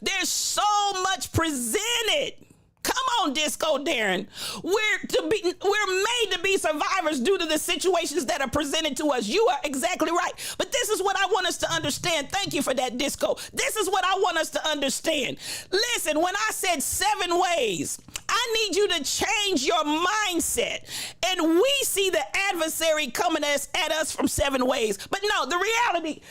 there's so much presented. Come on, Disco Darren. We're made to be survivors due to the situations that are presented to us. You are exactly right. But this is what I want us to understand. Thank you for that, Disco. This is what I want us to understand. Listen, when I said 7 ways, I need you to change your mindset. And we see the adversary coming at us from 7 ways. But no, the reality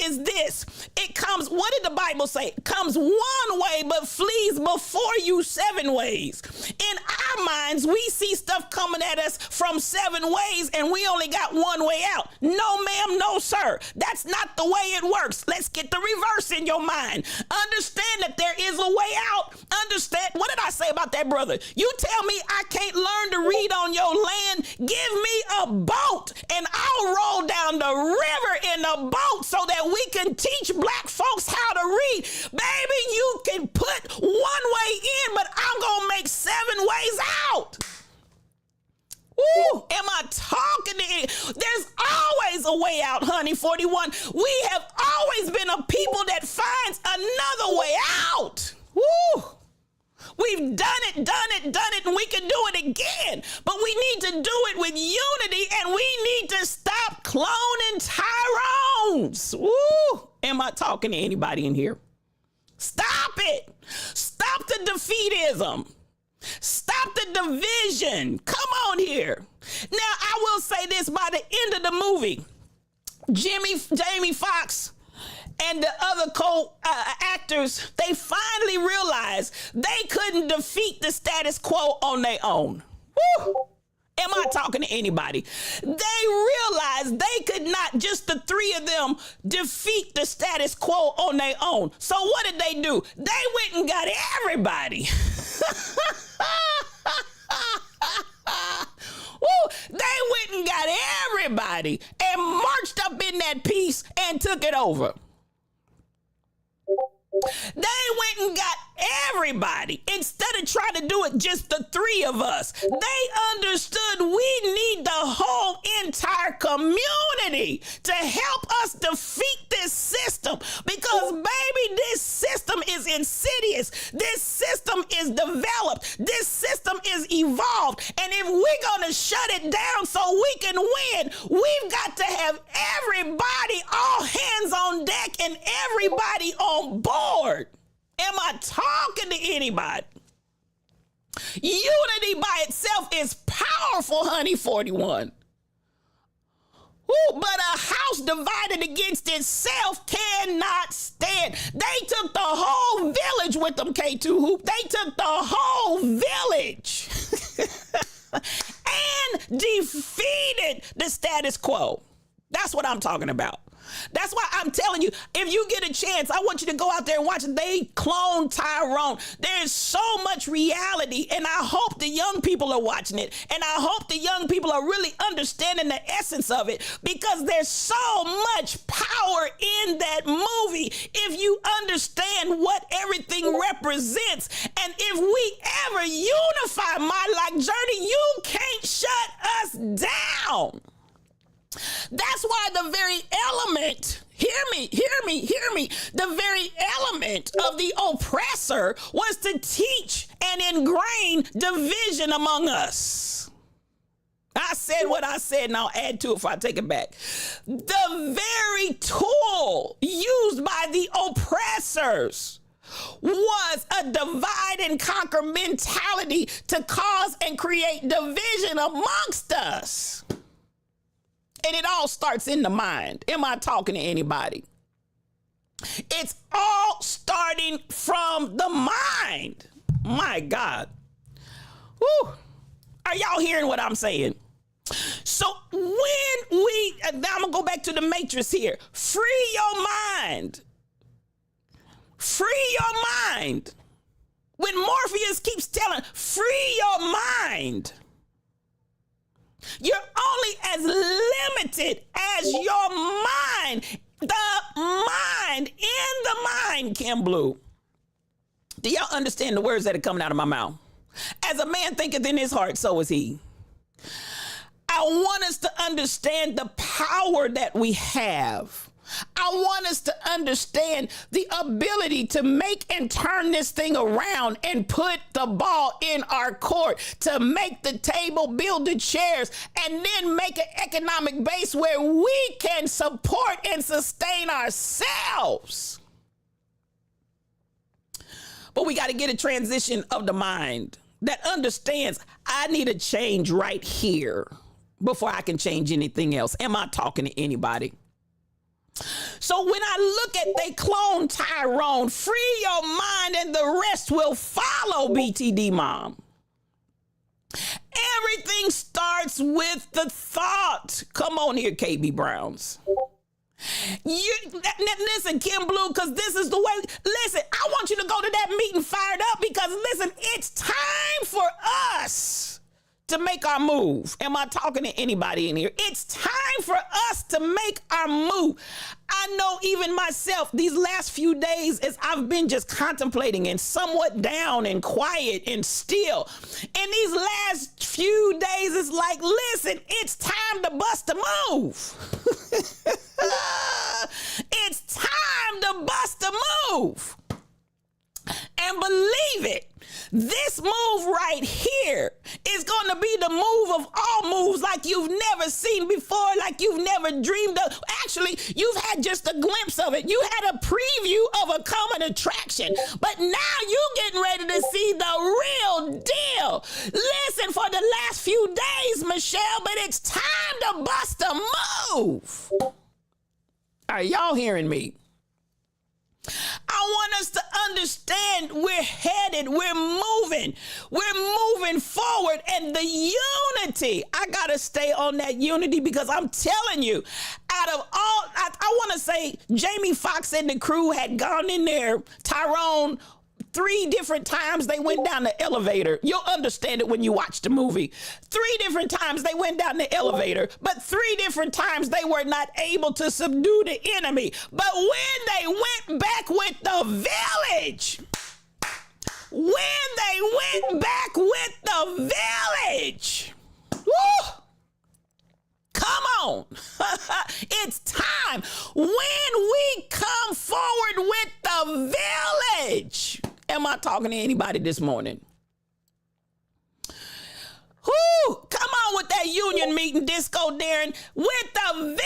is this. It comes, what did the Bible say? It comes one way, but flees before you 7 ways. In our minds, we see stuff coming at us from 7 ways, and we only got one way out. No, ma'am, no, sir. That's not the way it works. Let's get the reverse in your mind. Understand that there is a way out. Understand, what did I say about that, brother? You tell me I can't learn to read on your land. Give me a boat, and I'll roll down the river in a boat so that we can teach black folks how to read. Baby, you can put one way in, but I'm gonna make 7 ways out. Ooh, am I talking to you? There's always a way out, honey 41. We have always been a people that finds another way out. Woo. We've done it, and we can do it again. But we need to do it with unity, and we need to stop cloning Tyrones. Woo. Am I talking to anybody in here? Stop it. Stop the defeatism. Stop the division. Come on here. Now, I will say this, by the end of the movie, Jamie Foxx and the other co-actors, they finally realized they couldn't defeat the status quo on their own. Woo! Am I talking to anybody? They realized they could not, just the 3 of them, defeat the status quo on their own. So what did they do? They went and got everybody. Woo, they went and got everybody and marched up in that piece and took it over. They went and got everybody instead of trying to do it just the 3 of us. They understood we need the whole entire community to help us defeat this system, because baby, this system is insidious. This system is developed. This system is evolved. And if we're going to shut it down so we can win, we've got to have everybody, all hands on deck, and everybody on board. Am I talking to anybody? Unity by itself is powerful, honey 41. Ooh, but a house divided against itself cannot stand. They took the whole village with them, K2 Hoop. They took the whole village and defeated the status quo. That's what I'm talking about. That's why I'm telling you, if you get a chance, I want you to go out there and watch it. They clone Tyrone. There's so much reality, and I hope the young people are watching it, and I hope the young people are really understanding the essence of it, because there's so much power in that movie if you understand what everything represents. And if we ever unify My Like Journey, you can't shut us down. That's why the very element, hear me, the very element of the oppressor was to teach and ingrain division among us. I said what I said, and I'll add to it if I take it back. The very tool used by the oppressors was a divide and conquer mentality to cause and create division amongst us. And it all starts in the mind. Am I talking to anybody? It's all starting from the mind. My God. Woo. Are y'all hearing what I'm saying? So when now I'm going to go back to the matrix here. Free your mind. Free your mind. When Morpheus keeps telling, free your mind. You're only as limited as your mind. The mind, in the mind, Kim Blue. Do y'all understand the words that are coming out of my mouth? As a man thinketh in his heart, so is he. I want us to understand the power that we have. I want us to understand the ability to make and turn this thing around and put the ball in our court, to make the table, build the chairs, and then make an economic base where we can support and sustain ourselves. But we got to get a transition of the mind that understands I need a change right here before I can change anything else. Am I talking to anybody? So when I look at they clone Tyrone, free your mind and the rest will follow, BTD Mom. Everything starts with the thought. Come on here, KB Browns. Listen, Kim Blue, because this is the way. Listen, I want you to go to that meeting fired up because, listen, it's time for us to make our move. Am I talking to anybody in here? It's time for us to make our move. I know even myself, these last few days, as I've been just contemplating and somewhat down and quiet and still. And these last few days, it's like, listen, it's time to bust a move. It's time to bust a move. And believe it, this move right here is going to be the move of all moves, like you've never seen before, like you've never dreamed of. Actually, you've had just a glimpse of it. You had a preview of a coming attraction, but now you're getting ready to see the real deal. Listen, for the last few days, Michelle, but it's time to bust a move. Are y'all hearing me? I want us to understand we're headed, we're moving forward, and the unity. I got to stay on that unity because I'm telling you, out of all, I want to say Jamie Foxx and the crew had gone in there, Tyrone, 3 different times they went down the elevator. You'll understand it when you watch the movie. 3 different times they went down the elevator, but 3 different times they were not able to subdue the enemy. But when they went back with the village, woo, come on. It's time. When we come forward with the village. Am I talking to anybody this morning? Whoo, come on with that union meeting, Disco Darren, with the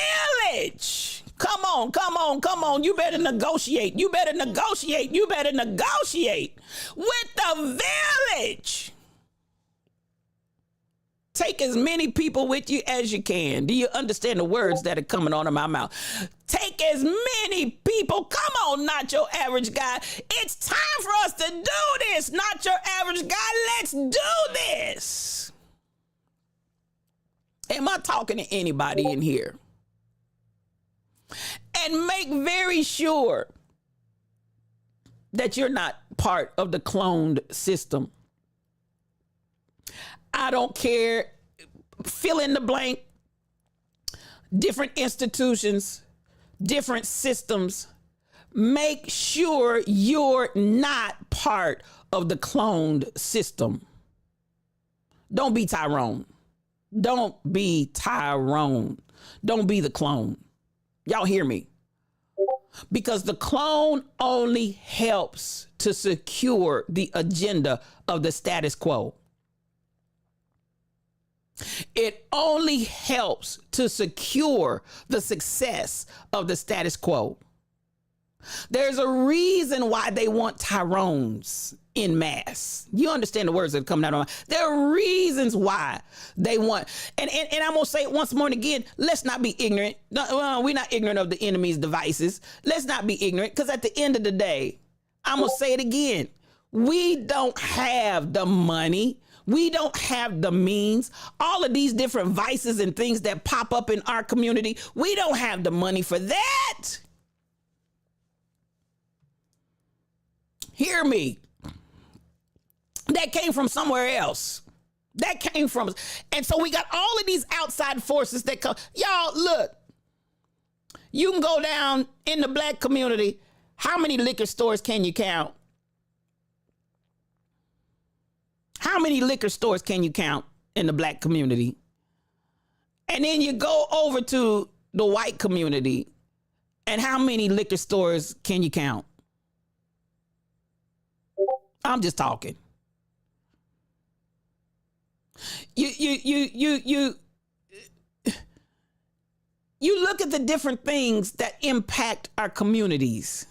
village. Come on. You better negotiate with the village. Take as many people with you as you can. Do you understand the words that are coming out of my mouth? Take as many people. Come on, not your average guy. It's time for us to do this. Not your average guy. Let's do this. Am I talking to anybody in here? And make very sure that you're not part of the cloned system. I don't care, fill in the blank, different institutions, different systems. Make sure you're not part of the cloned system. Don't be Tyrone. Don't be Tyrone. Don't be the clone. Y'all hear me? Because the clone only helps to secure the agenda of the status quo. It only helps to secure the success of the status quo. There's a reason why they want Tyrones in mass. You understand the words that are coming out of my mouth. There are reasons why they want, and I'm going to say it once more and again, let's not be ignorant. No, we're not ignorant of the enemy's devices. Let's not be ignorant, because at the end of the day, I'm going to say it again. We don't have the money. We don't have the means. All of these different vices and things that pop up in our community, we don't have the money for that. Hear me. That came from somewhere else. That came from us. And so we got all of these outside forces that come. Y'all, look, you can go down in the black community. How many liquor stores can you count? How many liquor stores can you count in the black community? And then you go over to the white community, and how many liquor stores can you count? I'm just talking. You look at the different things that impact our communities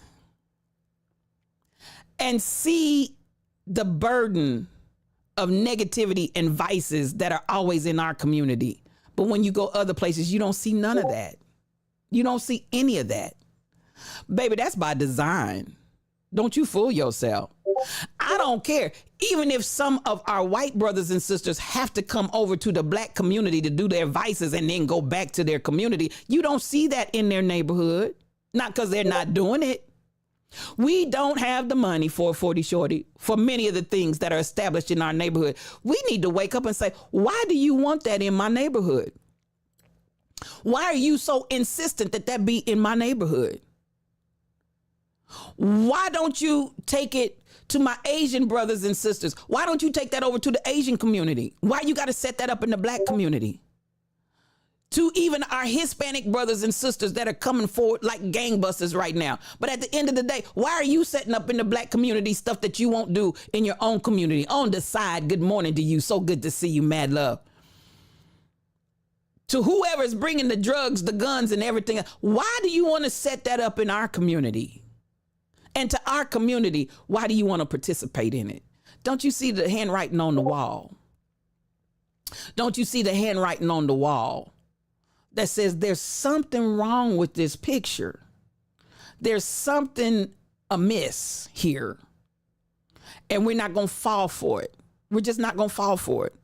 and see the burden of negativity and vices that are always in our community. But when you go other places, you don't see none of that. You don't see any of that. Baby, that's by design. Don't you fool yourself. I don't care. Even if some of our white brothers and sisters have to come over to the black community to do their vices and then go back to their community, you don't see that in their neighborhood. Not because they're not doing it. We don't have the money for a 40 shorty for many of the things that are established in our neighborhood. We need to wake up and say, why do you want that in my neighborhood? Why are you so insistent that that be in my neighborhood? Why don't you take it to my Asian brothers and sisters? Why don't you take that over to the Asian community? Why you got to set that up in the black community? To even our Hispanic brothers and sisters that are coming forward like gangbusters right now. But at the end of the day, why are you setting up in the black community stuff that you won't do in your own community? On the side, good morning to you. So good to see you, mad love. To whoever's bringing the drugs, the guns, and everything, why do you want to set that up in our community? And to our community, why do you want to participate in it? Don't you see the handwriting on the wall? Don't you see the handwriting on the wall that says there's something wrong with this picture? There's something amiss here. And we're not going to fall for it. We're just not going to fall for it.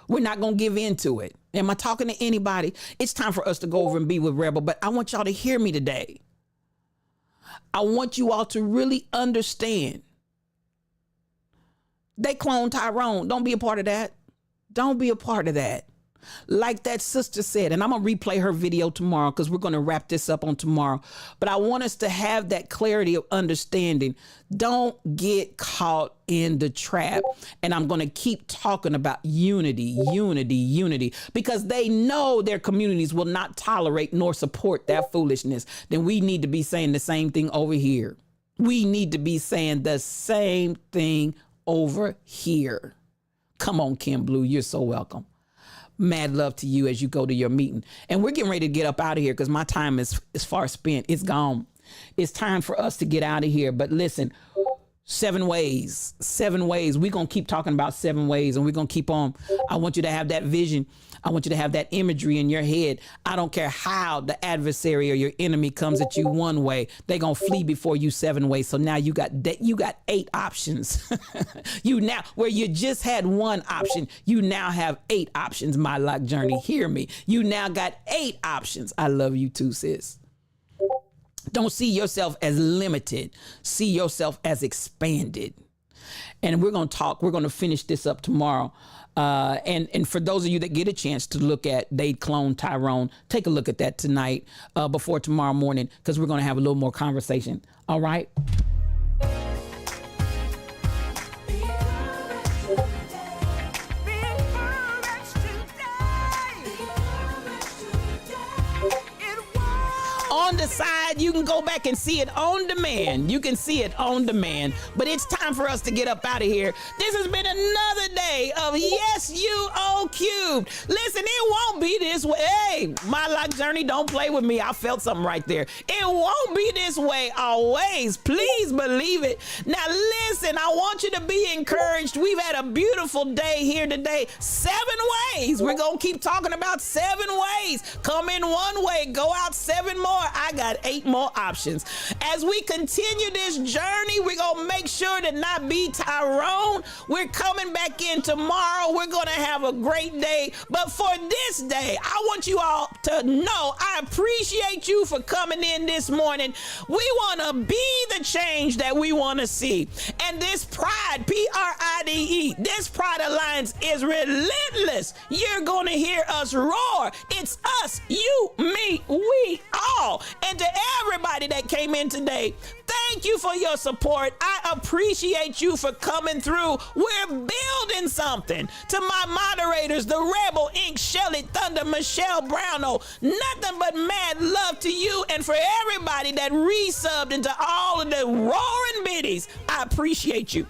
We're not going to give in to it. Am I talking to anybody? It's time for us to go over and be with Rebel, but I want y'all to hear me today. I want you all to really understand. They cloned Tyrone. Don't be a part of that. Don't be a part of that. Like that sister said, and I'm going to replay her video tomorrow because we're going to wrap this up on tomorrow. But I want us to have that clarity of understanding. Don't get caught in the trap. And I'm going to keep talking about unity, because they know their communities will not tolerate nor support that foolishness. Then we need to be saying the same thing over here. We need to be saying the same thing over here. Come on, Kim Blue, you're so welcome. Mad love to you as you go to your meeting. And we're getting ready to get up out of here because my time is far spent. It's gone. It's time for us to get out of here. But listen, 7 ways. We're going to keep talking about 7 ways, and we're going to keep on. I want you to have that vision. I want you to have that imagery in your head. I don't care how the adversary or your enemy comes at you one way. They're going to flee before you 7 ways. So now you got 8 options. You now, where you just had 1 option, you now have 8 options, my luck journey. Hear me. You now got 8 options. I love you too, sis. Don't see yourself as limited. See yourself as expanded. And we're going to talk. We're going to finish this up tomorrow. And for those of you that get a chance to look at They Cloned Tyrone, take a look at that tonight before tomorrow morning, because we're going to have a little more conversation. All right. On the side, you can go back and see it on demand. You can see it on demand. But it's time for us to get up out of here. This has been another day of Yes You O Cubed. Listen, it won't be this way. Hey, my life journey, don't play with me. I felt something right there. It won't be this way always. Please believe it. Now listen, I want you to be encouraged. We've had a beautiful day here today. 7 ways. We're going to keep talking about 7 ways. Come in 1 way, go out 7 more. I got got 8 more options. As we continue this journey, we're going to make sure to not be Tyrone. We're coming back in tomorrow. We're going to have a great day. But for this day, I want you all to know I appreciate you for coming in this morning. We want to be the change that we want to see. And this Pride, Pride, this Pride Alliance is relentless. You're going to hear us roar. It's us, you, me, we all. And to everybody that came in today, thank you for your support. I appreciate you for coming through. We're building something. To my moderators, the Rebel Inc., Shelly Thunder, Michelle Browno, nothing but mad love to you. And for everybody that resubbed into all of the roaring biddies, I appreciate you.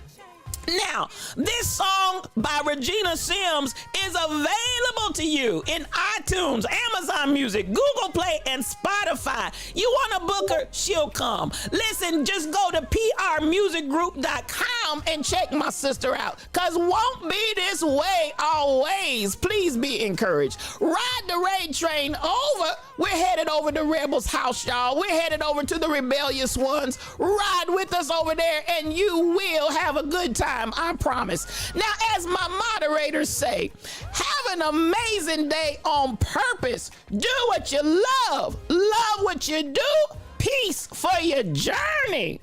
Now, this song by Regina Sims is available to you in iTunes, Amazon Music, Google Play, and Spotify. You want to book her? She'll come. Listen, just go to prmusicgroup.com and check my sister out, because won't be this way always. Please be encouraged. Ride the raid train over. We're headed over to Rebel's house, y'all. We're headed over to the rebellious ones. Ride with us over there, and you will have a good time. I promise. Now, as my moderators say, have an amazing day on purpose. Do what you love. Love what you do. Peace for your journey.